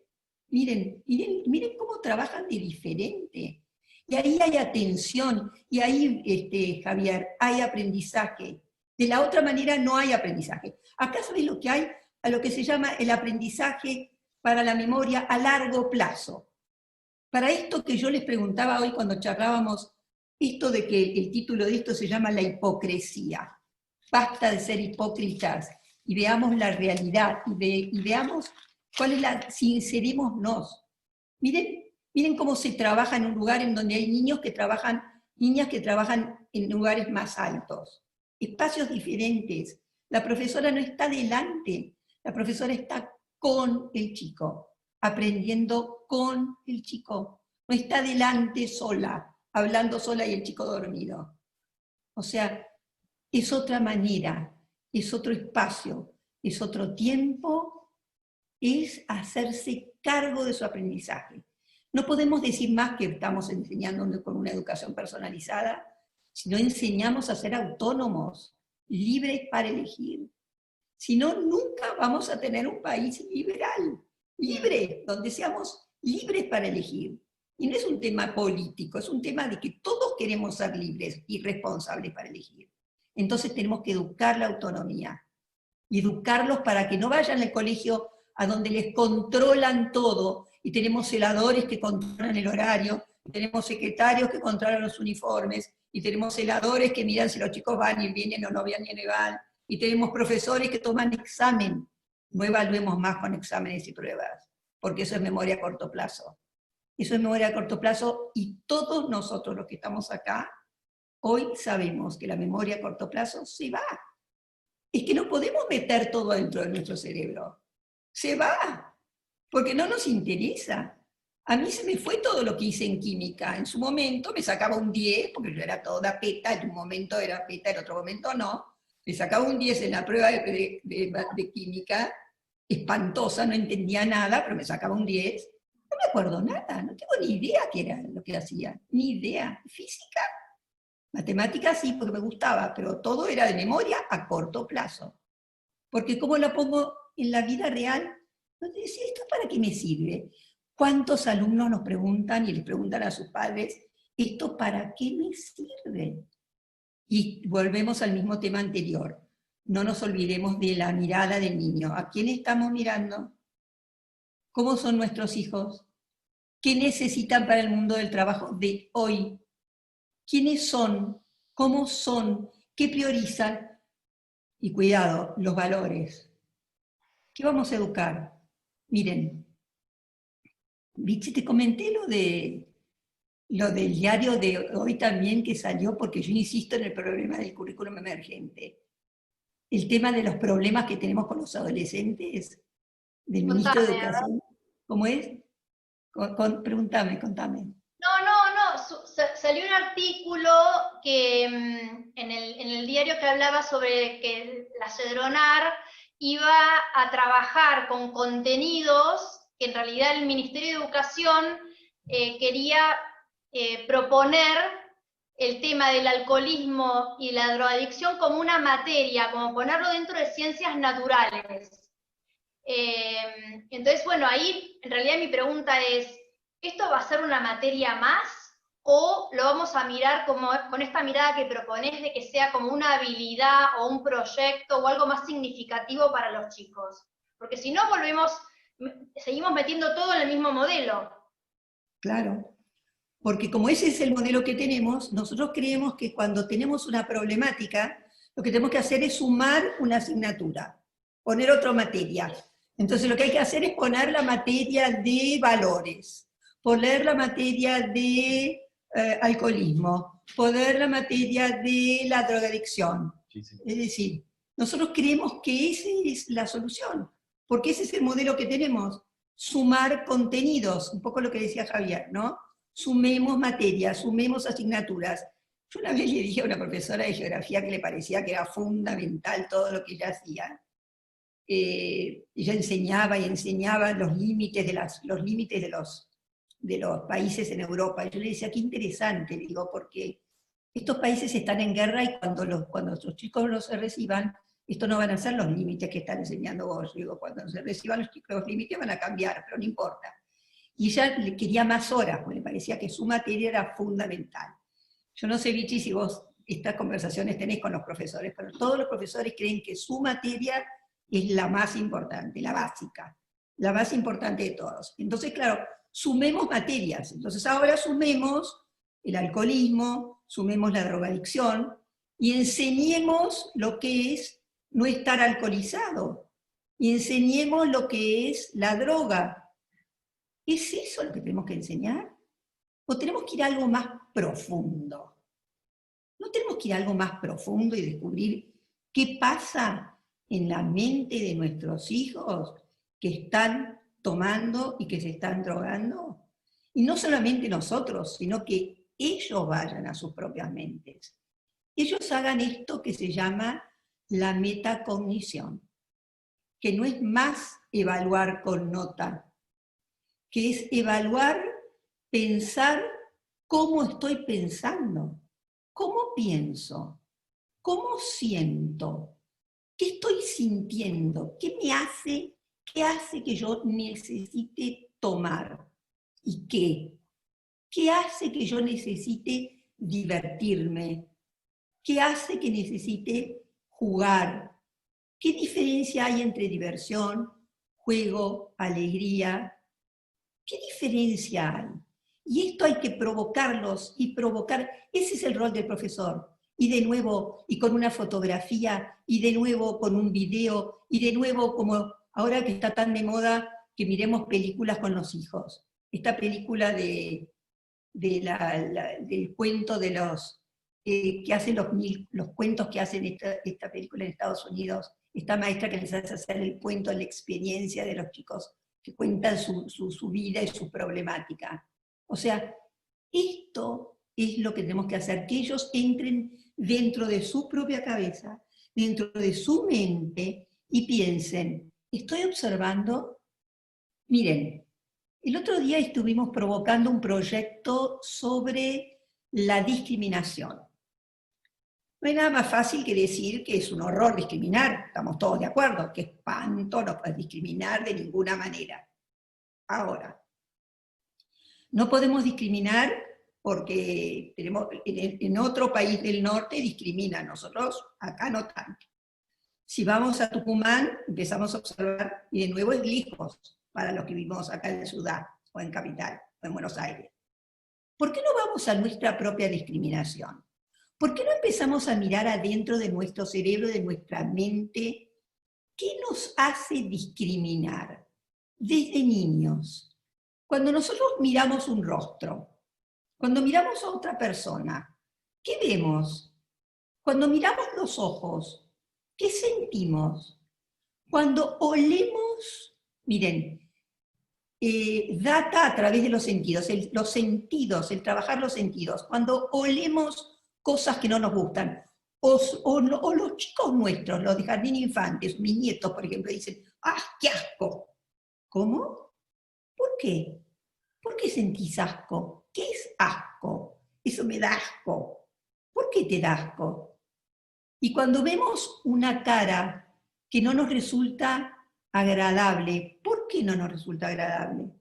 Miren cómo trabajan de diferente. Y ahí hay atención, y ahí, Javier, hay aprendizaje. De la otra manera no hay aprendizaje. Acá sabéis lo que hay, a lo que se llama el aprendizaje para la memoria a largo plazo. Para esto que yo les preguntaba hoy cuando charlábamos, esto de que el título de esto se llama la hipocresía. Basta de ser hipócritas y veamos la realidad y veamos cuál es la, sincerémonos. Miren cómo se trabaja en un lugar en donde hay niñas que trabajan en lugares más altos. Espacios diferentes. La profesora no está delante, la profesora está con el chico, aprendiendo con el chico. No está delante sola, hablando sola y el chico dormido. O sea, es otra manera, es otro espacio, es otro tiempo, es hacerse cargo de su aprendizaje. No podemos decir más que estamos enseñando con una educación personalizada, si no enseñamos a ser autónomos, libres para elegir. Si no, nunca vamos a tener un país liberal, libre, donde seamos libres para elegir. Y no es un tema político, es un tema de que todos queremos ser libres y responsables para elegir. Entonces tenemos que educar la autonomía, y educarlos para que no vayan al colegio a donde les controlan todo, y tenemos celadores que controlan el horario, tenemos secretarios que controlan los uniformes, y tenemos celadores que miran si los chicos van y vienen o no vienen y van, y tenemos profesores que toman examen. No evaluemos más con exámenes y pruebas, porque eso es memoria a corto plazo. Eso es memoria a corto plazo, y todos nosotros los que estamos acá, hoy sabemos que la memoria a corto plazo se va. Es que no podemos meter todo dentro de nuestro cerebro. Se va, porque no nos interesa. A mí se me fue todo lo que hice en química. En su momento me sacaba un 10, porque yo era toda peta, en un momento era peta, en otro momento no. Me sacaba un 10 en la prueba de química, espantosa, no entendía nada, pero me sacaba un 10. No me acuerdo nada, no tengo ni idea qué era lo que hacía, ni idea. Física, matemáticas sí, porque me gustaba, pero todo era de memoria a corto plazo. Porque ¿cómo lo pongo en la vida real? No te decía, ¿esto para qué me sirve? ¿Cuántos alumnos nos preguntan y les preguntan a sus padres, ¿esto para qué me sirve? Y volvemos al mismo tema anterior. No nos olvidemos de la mirada del niño. ¿A quién estamos mirando? ¿Cómo son nuestros hijos? ¿Qué necesitan para el mundo del trabajo de hoy? ¿Quiénes son? ¿Cómo son? ¿Qué priorizan? Y cuidado, los valores. ¿Qué vamos a educar? Miren, ¿viste? Te comenté lo del diario de hoy también que salió, porque yo insisto en el problema del currículum emergente. El tema de los problemas que tenemos con los adolescentes, del ministro de Educación. ¿Cómo es? Contame. Salió un artículo que en el diario que hablaba sobre que la Cedronar iba a trabajar con contenidos que en realidad el Ministerio de Educación quería proponer el tema del alcoholismo y la drogadicción como una materia, como ponerlo dentro de ciencias naturales. Entonces, bueno, ahí en realidad mi pregunta es, ¿esto va a ser una materia más? ¿O lo vamos a mirar como, con esta mirada que proponés de que sea como una habilidad o un proyecto o algo más significativo para los chicos? Porque si no seguimos metiendo todo en el mismo modelo. Claro, porque como ese es el modelo que tenemos, nosotros creemos que cuando tenemos una problemática, lo que tenemos que hacer es sumar una asignatura, poner otra materia. Entonces lo que hay que hacer es poner la materia de valores, poner la materia de alcoholismo, poner la materia de la drogadicción. Sí. Es decir, nosotros creemos que esa es la solución, porque ese es el modelo que tenemos. sumar contenidos, un poco lo que decía Javier, ¿no? Sumemos materias, sumemos asignaturas. Yo una vez le dije a una profesora de geografía que le parecía que era fundamental todo lo que ella hacía. Ella enseñaba y enseñaba los límites de los países en Europa. Yo le decía, qué interesante, digo, porque estos países están en guerra y cuando los chicos los reciban, estos no van a ser los límites que están enseñando vos. Digo, cuando se reciban los chicos, los límites van a cambiar, pero no importa. Y ella le quería más horas, porque le parecía que su materia era fundamental. Yo no sé, Vichy, si vos estas conversaciones tenés con los profesores, pero todos los profesores creen que su materia es la más importante, la básica, la más importante de todos. Entonces, claro, sumemos materias. Entonces ahora sumemos el alcoholismo, sumemos la drogadicción, y enseñemos lo que es no estar alcoholizado, y enseñemos lo que es la droga. ¿Es eso lo que tenemos que enseñar? ¿O tenemos que ir a algo más profundo? ¿No tenemos que ir a algo más profundo y descubrir qué pasa en la mente de nuestros hijos que están tomando y que se están drogando? Y no solamente nosotros, sino que ellos vayan a sus propias mentes. Ellos hagan esto que se llama la metacognición, que no es más evaluar con nota, que es evaluar, pensar cómo estoy pensando, cómo pienso, cómo siento, qué estoy sintiendo, qué hace que yo necesite tomar, y qué hace que yo necesite divertirme, qué hace que necesite jugar, qué diferencia hay entre diversión, juego, alegría, qué diferencia hay. Y esto hay que provocarlos y provocar, ese es el rol del profesor. Y de nuevo, y con una fotografía, y de nuevo con un video, y de nuevo como ahora que está tan de moda que miremos películas con los hijos. Esta película del cuento de los, que hacen los cuentos que hacen esta película en Estados Unidos, esta maestra que les hace hacer el cuento, la experiencia de los chicos, que cuentan su vida y su problemática. O sea, esto es lo que tenemos que hacer, que ellos entren dentro de su propia cabeza, dentro de su mente, y piensen, ¿estoy observando? Miren, el otro día estuvimos provocando un proyecto sobre la discriminación. No hay nada más fácil que decir que es un horror discriminar, estamos todos de acuerdo, que espanto, no puedes discriminar de ninguna manera. Ahora, no podemos discriminar porque en otro país del norte discriminan, nosotros acá no tanto. Si vamos a Tucumán, empezamos a observar, y de nuevo es lejos para los que vivimos acá en Ciudad, o en Capital, o en Buenos Aires. ¿Por qué no vamos a nuestra propia discriminación? ¿Por qué no empezamos a mirar adentro de nuestro cerebro, de nuestra mente, qué nos hace discriminar desde niños? Cuando nosotros miramos un rostro, cuando miramos a otra persona, ¿qué vemos? Cuando miramos los ojos, ¿qué sentimos? Cuando olemos, miren, data a través de los sentidos, el trabajar los sentidos, cuando olemos cosas que no nos gustan, o los chicos nuestros, los de jardín infantes, mis nietos, por ejemplo, dicen, ¡ah, qué asco! ¿Cómo? ¿Por qué? ¿Por qué sentís asco? ¿Qué es asco? Eso me da asco. ¿Por qué te da asco? Y cuando vemos una cara que no nos resulta agradable, ¿por qué no nos resulta agradable?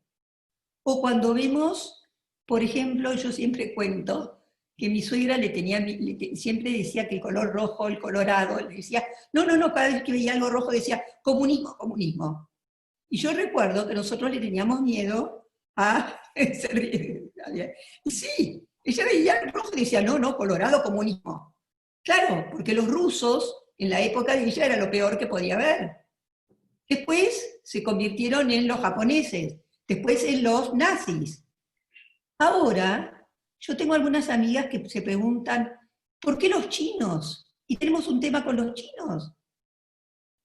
O cuando vemos, por ejemplo, yo siempre cuento que mi suegra siempre decía que el color rojo, el colorado, le decía, no, cada vez que veía algo rojo decía, comunismo, comunismo. Y yo recuerdo que nosotros le teníamos miedo a... Y sí, ella veía el rojo y decía, no, colorado, comunismo. Claro, porque los rusos, en la época de ella, era lo peor que podía haber. Después se convirtieron en los japoneses, después en los nazis. Ahora, yo tengo algunas amigas que se preguntan, ¿por qué los chinos? Y tenemos un tema con los chinos.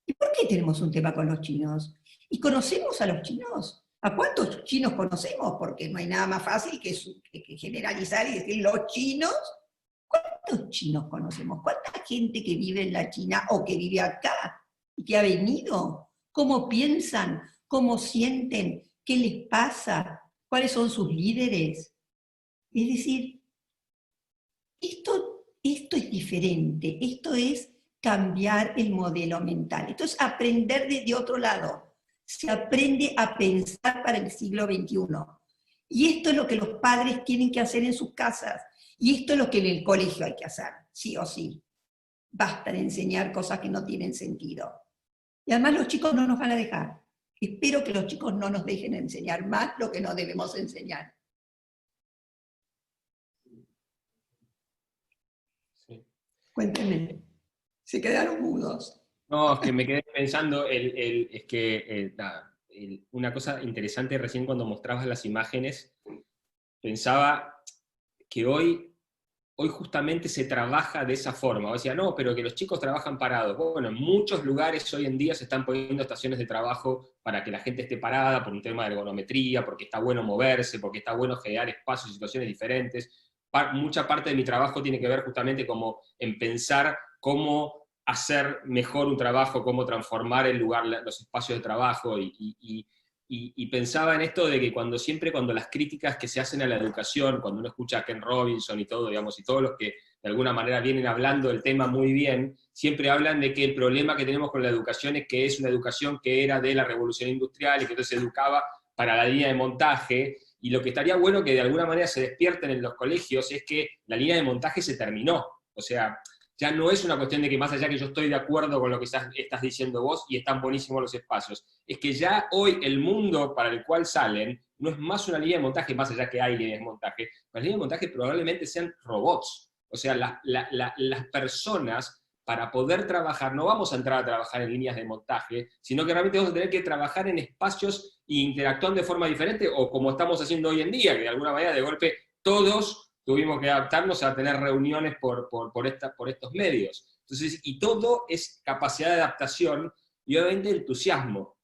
¿Y por qué tenemos un tema con los chinos? ¿Y conocemos a los chinos? ¿A cuántos chinos conocemos? Porque no hay nada más fácil que generalizar y decir los chinos. ¿Cuántos chinos conocemos? ¿Cuánta gente que vive en la China o que vive acá y que ha venido? ¿Cómo piensan? ¿Cómo sienten? ¿Qué les pasa? ¿Cuáles son sus líderes? Es decir, esto es diferente, esto es cambiar el modelo mental, esto es aprender desde otro lado, se aprende a pensar para el siglo XXI. Y esto es lo que los padres tienen que hacer en sus casas, y esto es lo que en el colegio hay que hacer, sí o sí. Basta de enseñar cosas que no tienen sentido. Y además los chicos no nos van a dejar. Espero que los chicos no nos dejen enseñar más lo que no debemos enseñar. Sí. Cuéntenme, se quedaron mudos. No, es que me quedé pensando, una cosa interesante recién cuando mostrabas las imágenes, pensaba que hoy justamente se trabaja de esa forma. O decía, no, pero que los chicos trabajan parados. Bueno, en muchos lugares hoy en día se están poniendo estaciones de trabajo para que la gente esté parada por un tema de ergonometría, porque está bueno moverse, porque está bueno generar espacios y situaciones diferentes. Mucha parte de mi trabajo tiene que ver justamente como en pensar cómo hacer mejor un trabajo, cómo transformar el lugar, los espacios de trabajo, y pensaba en esto de que cuando las críticas que se hacen a la educación, cuando uno escucha a Ken Robinson y todo, digamos, y todos los que de alguna manera vienen hablando del tema muy bien, siempre hablan de que el problema que tenemos con la educación es que es una educación que era de la revolución industrial y que entonces educaba para la línea de montaje, y lo que estaría bueno que de alguna manera se despierten en los colegios es que la línea de montaje se terminó. O sea, ya no es una cuestión de que más allá que yo estoy de acuerdo con lo que estás diciendo vos y están buenísimos los espacios, es que ya hoy el mundo para el cual salen no es más una línea de montaje, más allá que hay líneas de montaje, las líneas de montaje probablemente sean robots. O sea, las personas para poder trabajar, no vamos a entrar a trabajar en líneas de montaje, sino que realmente vamos a tener que trabajar en espacios e interactuando de forma diferente, o como estamos haciendo hoy en día, que de alguna manera de golpe todos tuvimos que adaptarnos a tener reuniones por estos medios. Entonces, y todo es capacidad de adaptación y obviamente entusiasmo.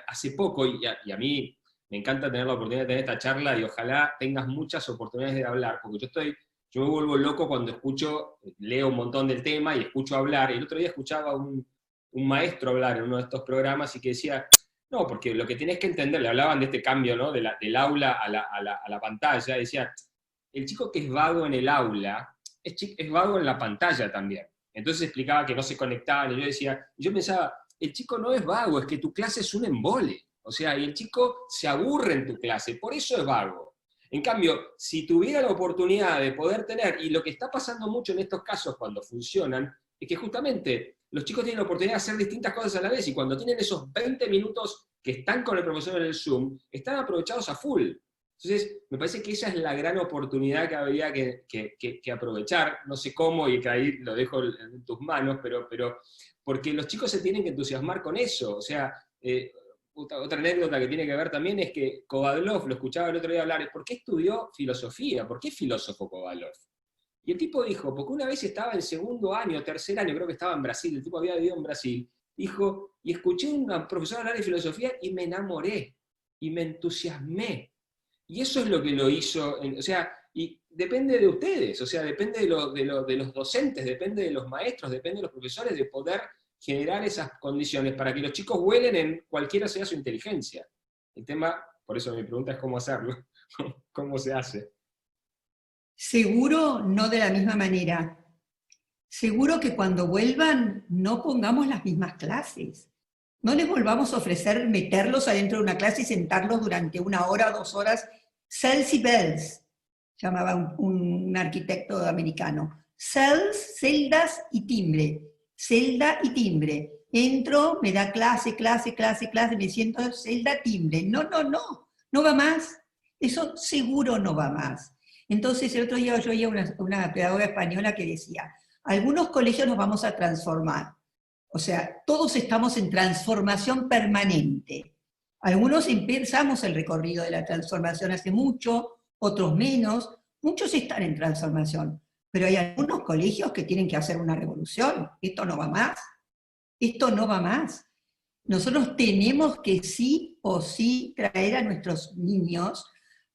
Hace poco, y a mí me encanta tener la oportunidad de tener esta charla, y ojalá tengas muchas oportunidades de hablar, porque yo me vuelvo loco cuando leo un montón del tema y escucho hablar. El otro día escuchaba un maestro hablar en uno de estos programas y que decía, no, porque lo que tenés que entender, le hablaban de este cambio, ¿no? Del aula a la pantalla, decía, el chico que es vago en el aula, es vago en la pantalla también. Entonces explicaba que no se conectaban, y yo pensaba, el chico no es vago, es que tu clase es un embole. O sea, y el chico se aburre en tu clase, por eso es vago. En cambio, si tuviera la oportunidad de poder tener, y lo que está pasando mucho en estos casos cuando funcionan, es que justamente los chicos tienen la oportunidad de hacer distintas cosas a la vez, y cuando tienen esos 20 minutos que están con el profesor en el Zoom, están aprovechados a full. Entonces, me parece que esa es la gran oportunidad que habría que aprovechar, no sé cómo, y que ahí lo dejo en tus manos, pero porque los chicos se tienen que entusiasmar con eso. O sea, otra anécdota que tiene que ver también es que Kovadlov, lo escuchaba el otro día hablar, ¿por qué estudió filosofía? ¿Por qué es filósofo Kovadlov? Y el tipo dijo, porque una vez estaba en segundo año, tercer año, creo que estaba en Brasil, el tipo había vivido en Brasil, dijo, y escuché a una profesora hablar de filosofía y me enamoré, y me entusiasmé. Y eso es lo que lo hizo, o sea, y depende de ustedes, o sea, depende de los docentes, depende de los maestros, depende de los profesores, de poder generar esas condiciones para que los chicos vuelen en cualquiera sea su inteligencia. El tema, por eso mi pregunta es cómo hacerlo, cómo se hace. Seguro no de la misma manera. Seguro que cuando vuelvan no pongamos las mismas clases. No les volvamos a ofrecer meterlos adentro de una clase y sentarlos durante 1 hora, 2 horas. Cells y bells, llamaba un arquitecto americano. Cells, celdas y timbre. Celda y timbre. Entro, me da clase, me siento celda, timbre. No va más. Eso seguro no va más. Entonces, el otro día yo oía una pedagoga española que decía, algunos colegios nos vamos a transformar. O sea, todos estamos en transformación permanente. Algunos empezamos el recorrido de la transformación hace mucho, otros menos, muchos están en transformación, pero hay algunos colegios que tienen que hacer una revolución. Esto no va más. Esto no va más. Nosotros tenemos que sí o sí traer a nuestros niños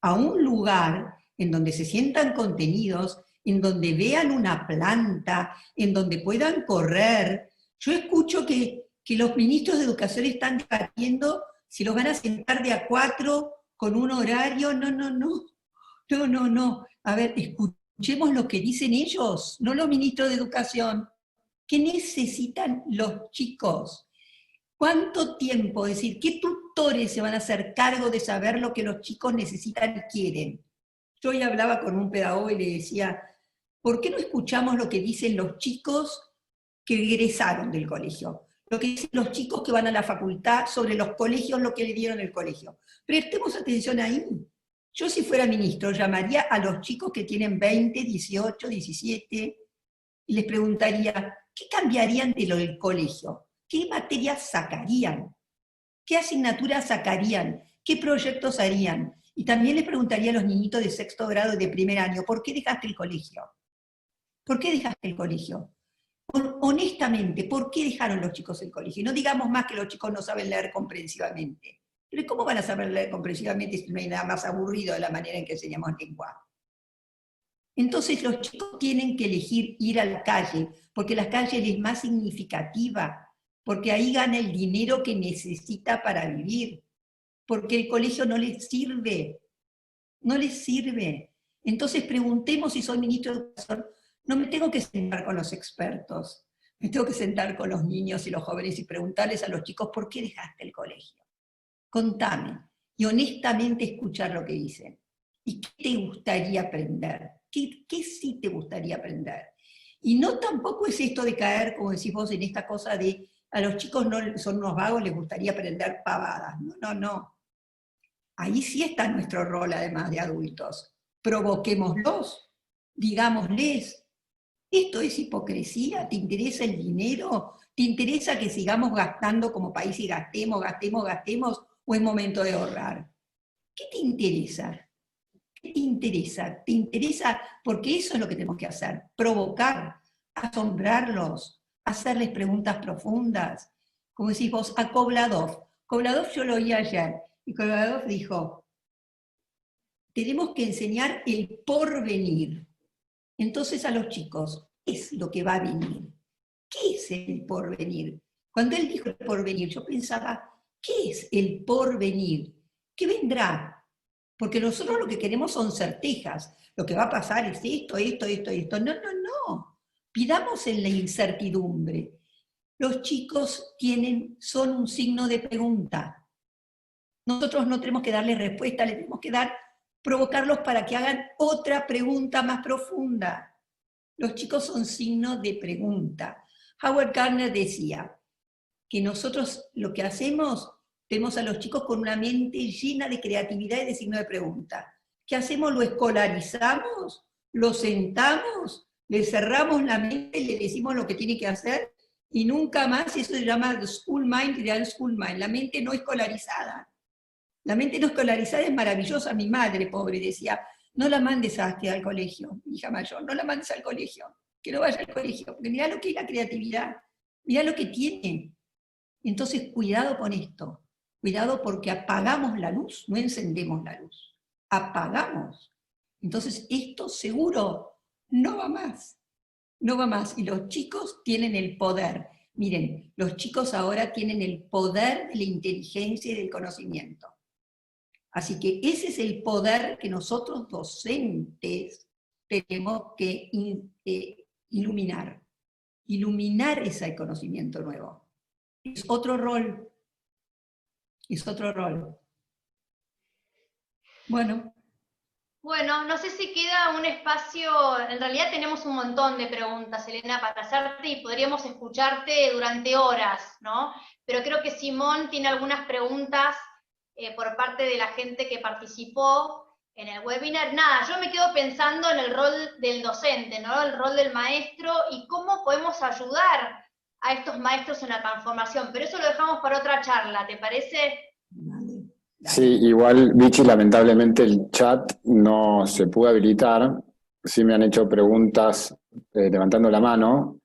a un lugar en donde se sientan contenidos, en donde vean una planta, en donde puedan correr. Yo escucho que los ministros de educación están debatiendo si los van a sentar de a 4 con un horario. No. A ver, escuchemos lo que dicen ellos, no los ministros de educación. ¿Qué necesitan los chicos? ¿Cuánto tiempo? Es decir, ¿qué tutores se van a hacer cargo de saber lo que los chicos necesitan y quieren? Yo hoy hablaba con un pedagogo y le decía, ¿por qué no escuchamos lo que dicen los chicos que egresaron del colegio? Lo que dicen los chicos que van a la facultad sobre los colegios, lo que le dieron el colegio. Prestemos atención ahí. Yo, si fuera ministro, llamaría a los chicos que tienen 20, 18, 17 y les preguntaría, ¿qué cambiarían de lo del colegio? ¿Qué materias sacarían? ¿Qué asignaturas sacarían? ¿Qué proyectos harían? Y también les preguntaría a los niñitos de sexto grado y de primer año, ¿por qué dejaste el colegio? ¿Por qué dejaste el colegio? Honestamente, ¿por qué dejaron los chicos el colegio? Y no digamos más que los chicos no saben leer comprensivamente. Pero ¿cómo van a saber leer comprensivamente si no hay nada más aburrido de la manera en que enseñamos lengua? Entonces los chicos tienen que elegir ir a la calle, porque la calle es más significativa, porque ahí gana el dinero que necesita para vivir, porque el colegio no les sirve, no les sirve. Entonces preguntemos, si soy ministro de Educación, no me tengo que sentar con los expertos, me tengo que sentar con los niños y los jóvenes y preguntarles a los chicos, ¿por qué dejaste el colegio? Contame, y honestamente escuchar lo que dicen. ¿Y qué te gustaría aprender? ¿Qué sí te gustaría aprender? Y no tampoco es esto de caer, como decís vos, en esta cosa de a los chicos no son unos vagos, les gustaría aprender pavadas. No. Ahí sí está nuestro rol, además de adultos. Provoquémoslos, digámosles, ¿esto es hipocresía? ¿Te interesa el dinero? ¿Te interesa que sigamos gastando como país y gastemos? ¿O es momento de ahorrar? ¿Qué te interesa? ¿Qué te interesa? ¿Te interesa? Porque eso es lo que tenemos que hacer, provocar, asombrarlos, hacerles preguntas profundas. Como decís vos, a Kovladov. Kovladov yo lo oí ayer, y Kovladov dijo, tenemos que enseñar el porvenir. Entonces a los chicos, ¿qué es lo que va a venir? ¿Qué es el porvenir? Cuando él dijo el porvenir, yo pensaba, ¿qué es el porvenir? ¿Qué vendrá? Porque nosotros lo que queremos son certezas. Lo que va a pasar es esto. No. Pidamos en la incertidumbre. Los chicos son un signo de pregunta. Nosotros no tenemos que darles respuesta, les tenemos que provocarlos para que hagan otra pregunta más profunda. Los chicos son signo de pregunta. Howard Gardner decía que nosotros lo que hacemos, vemos a los chicos con una mente llena de creatividad y de signo de pregunta. ¿Qué hacemos? Lo escolarizamos, lo sentamos, le cerramos la mente, le decimos lo que tiene que hacer, y nunca más, eso se llama the school mind y the unschool mind, la mente no escolarizada. La mente no escolarizada es maravillosa. Mi madre, pobre, decía, no la mandes al colegio, mi hija mayor, no la mandes al colegio, que no vaya al colegio, porque mirá lo que es la creatividad, mirá lo que tiene. Entonces, cuidado con esto, cuidado porque apagamos la luz, no encendemos la luz, apagamos. Entonces, esto seguro no va más, y los chicos tienen el poder. Miren, los chicos ahora tienen el poder de la inteligencia y del conocimiento. Así que ese es el poder que nosotros docentes tenemos que iluminar ese conocimiento nuevo. Es otro rol. Bueno, no sé si queda un espacio, en realidad tenemos un montón de preguntas, Elena, para hacerte y podríamos escucharte durante horas, ¿no? Pero creo que Simón tiene algunas preguntas por parte de la gente que participó en el webinar. Nada, yo me quedo pensando en el rol del docente, ¿no? El rol del maestro y cómo podemos ayudar a estos maestros en la transformación, pero eso lo dejamos para otra charla, ¿te parece? Sí, igual, Vichy, lamentablemente el chat no se pudo habilitar. Sí me han hecho preguntas levantando la mano.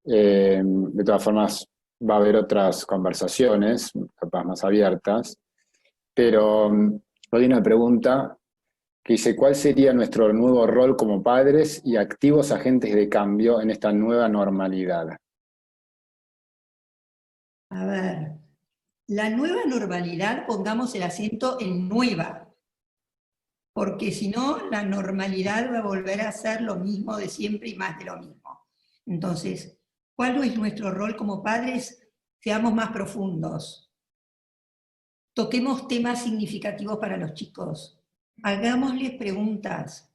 De todas formas, va a haber otras conversaciones, capaz más abiertas, pero hoy hay una pregunta que dice, ¿cuál sería nuestro nuevo rol como padres y activos agentes de cambio en esta nueva normalidad? A ver, la nueva normalidad, pongamos el acento en nueva, porque si no, la normalidad va a volver a ser lo mismo de siempre y más de lo mismo. Entonces, ¿cuál es nuestro rol como padres? Seamos más profundos. Toquemos temas significativos para los chicos. Hagámosles preguntas.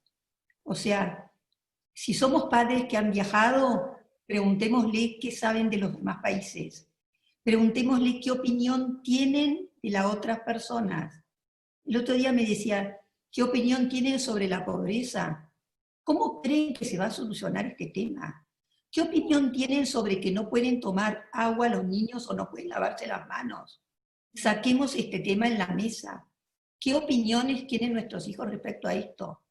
O sea, si somos padres que han viajado, preguntémosle qué saben de los demás países. Preguntémosle qué opinión tienen de las otras personas. El otro día me decía, ¿qué opinión tienen sobre la pobreza? ¿Cómo creen que se va a solucionar este tema? ¿Qué opinión tienen sobre que no pueden tomar agua los niños o no pueden lavarse las manos? Saquemos este tema en la mesa. ¿Qué opiniones tienen nuestros hijos respecto a esto?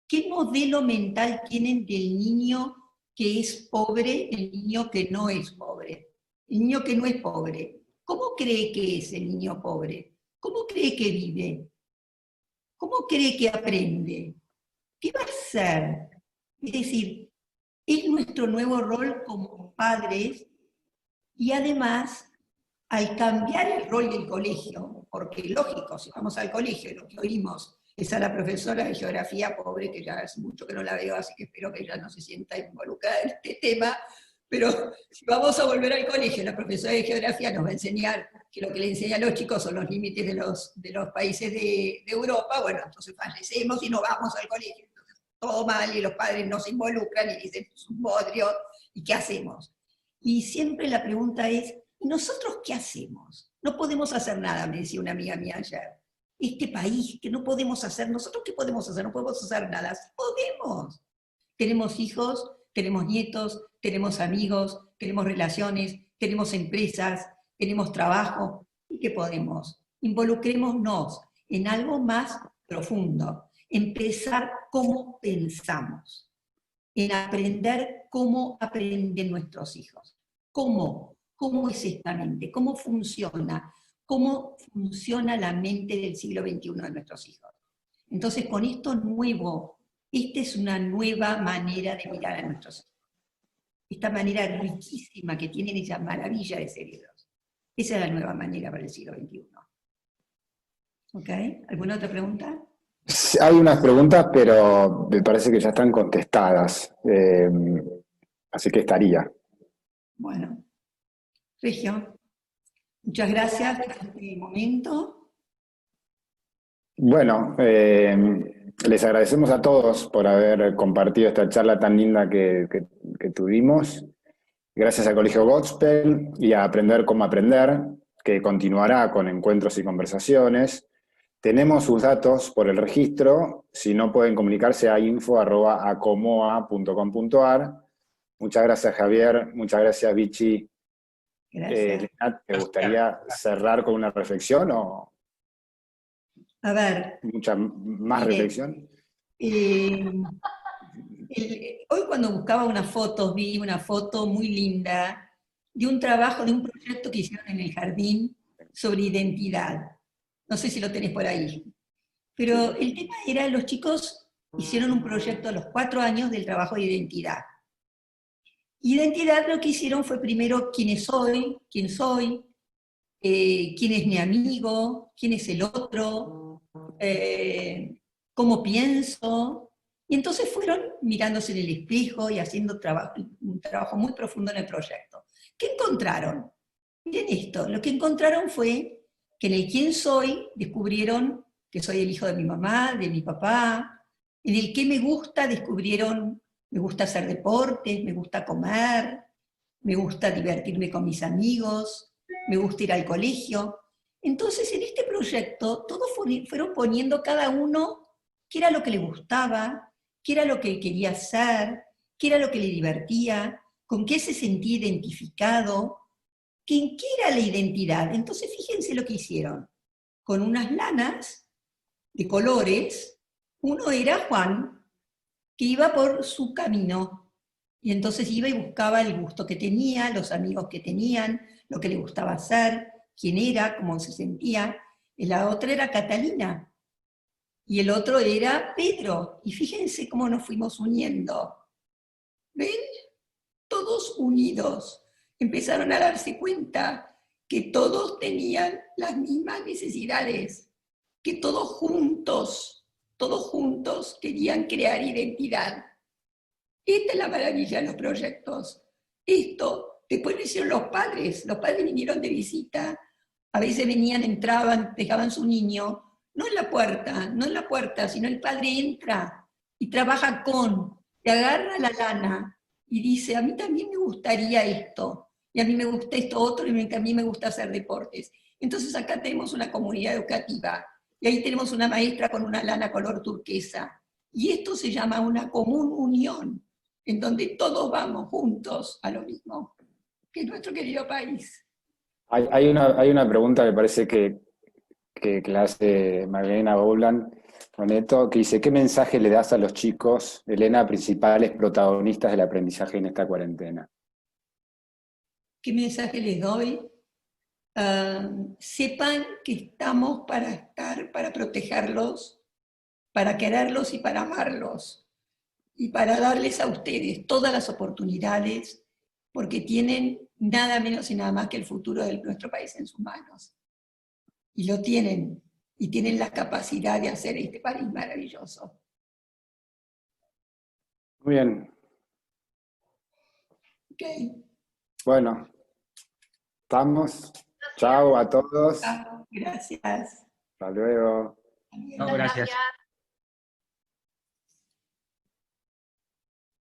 ¿Qué modelo mental tienen del niño que es pobre, el niño que no es pobre? El niño que no es pobre, ¿cómo cree que es el niño pobre? ¿Cómo cree que vive? ¿Cómo cree que aprende? ¿Qué va a hacer? Es decir, es nuestro nuevo rol como padres y además, al cambiar el rol del colegio, porque lógico, si vamos al colegio y lo que oímos es a la profesora de geografía pobre, que ya hace mucho que no la veo, así que espero que ella no se sienta involucrada en este tema, pero si vamos a volver al colegio, la profesora de geografía nos va a enseñar que lo que le enseña a los chicos son los límites de los países de Europa, bueno, entonces fallecemos y no vamos al colegio, entonces todo mal y los padres no se involucran y dicen, es un bodrio, ¿y qué hacemos? Y siempre la pregunta es, ¿y nosotros qué hacemos? No podemos hacer nada, me decía una amiga mía ayer. Este país que no podemos hacer, ¿nosotros qué podemos hacer? No podemos hacer nada. Sí podemos. Tenemos hijos, tenemos nietos, tenemos amigos, tenemos relaciones, tenemos empresas, tenemos trabajo. ¿Y qué podemos? Involucrémonos en algo más profundo. Empezar cómo pensamos. En aprender cómo aprenden nuestros hijos. ¿Cómo? ¿Cómo es esta mente? ¿Cómo funciona? ¿Cómo funciona la mente del siglo XXI de nuestros hijos? Entonces, con esto nuevo, esta es una nueva manera de mirar a nuestros hijos. Esta manera riquísima que tienen esa maravilla de cerebros. Esa es la nueva manera para el siglo XXI. ¿Ok? ¿Alguna otra pregunta? Hay unas preguntas, pero me parece que ya están contestadas. Así que estaría. Bueno. Regio, muchas gracias por este momento. Bueno, les agradecemos a todos por haber compartido esta charla tan linda que tuvimos. Gracias al Colegio Gospel y a Aprender cómo Aprender, que continuará con encuentros y conversaciones. Tenemos sus datos por el registro, si no pueden comunicarse a info@acomoa.com.ar. Muchas gracias, Javier, muchas gracias, Vichy. Gracias. Lena, ¿te gustaría cerrar con una reflexión o A ver. mucha más reflexión? Hoy cuando buscaba unas fotos, vi una foto muy linda de un trabajo, de un proyecto que hicieron en el jardín sobre identidad. No sé si lo tenés por ahí. Pero el tema era, los chicos hicieron un proyecto a los 4 años del trabajo de identidad. Identidad lo que hicieron fue primero quién soy, quién es mi amigo, quién es el otro, cómo pienso. Y entonces fueron mirándose en el espejo y haciendo un trabajo muy profundo en el proyecto. ¿Qué encontraron? Miren esto, lo que encontraron fue que en el quién soy descubrieron que soy el hijo de mi mamá, de mi papá. En el qué me gusta descubrieron, me gusta hacer deportes, me gusta comer, me gusta divertirme con mis amigos, me gusta ir al colegio. Entonces en este proyecto todos fueron poniendo cada uno qué era lo que le gustaba, qué era lo que quería hacer, qué era lo que le divertía, con qué se sentía identificado, ¿qué era la identidad? Entonces fíjense lo que hicieron. Con unas lanas de colores, uno era Juan, que iba por su camino, y entonces iba y buscaba el gusto que tenía, los amigos que tenían, lo que le gustaba hacer, quién era, cómo se sentía. Y la otra era Catalina, y el otro era Pedro. Y fíjense cómo nos fuimos uniendo. ¿Ven? Todos unidos. Empezaron a darse cuenta que todos tenían las mismas necesidades, que todos juntos querían crear identidad. Esta es la maravilla de los proyectos. Esto, después lo hicieron los padres vinieron de visita, a veces venían, entraban, dejaban su niño, no en la puerta, sino el padre entra y trabaja te agarra la lana y dice, a mí también me gustaría esto, y a mí me gusta esto otro, y a mí me gusta hacer deportes. Entonces acá tenemos una comunidad educativa, y ahí tenemos una maestra con una lana color turquesa, y esto se llama una común unión, en donde todos vamos juntos a lo mismo, que es nuestro querido país. Hay una pregunta que parece que la hace Magdalena Boulan Moneto, que dice, ¿qué mensaje le das a los chicos, Elena, principales protagonistas del aprendizaje en esta cuarentena? ¿Qué mensaje les doy? Sepan que estamos para estar, para protegerlos, para quererlos y para amarlos, y para darles a ustedes todas las oportunidades, porque tienen nada menos y nada más que el futuro de nuestro país en sus manos. Y lo tienen, y tienen la capacidad de hacer este país maravilloso. Muy bien. Okay. Bueno, estamos. Chao a todos. Gracias. Hasta luego. No, gracias.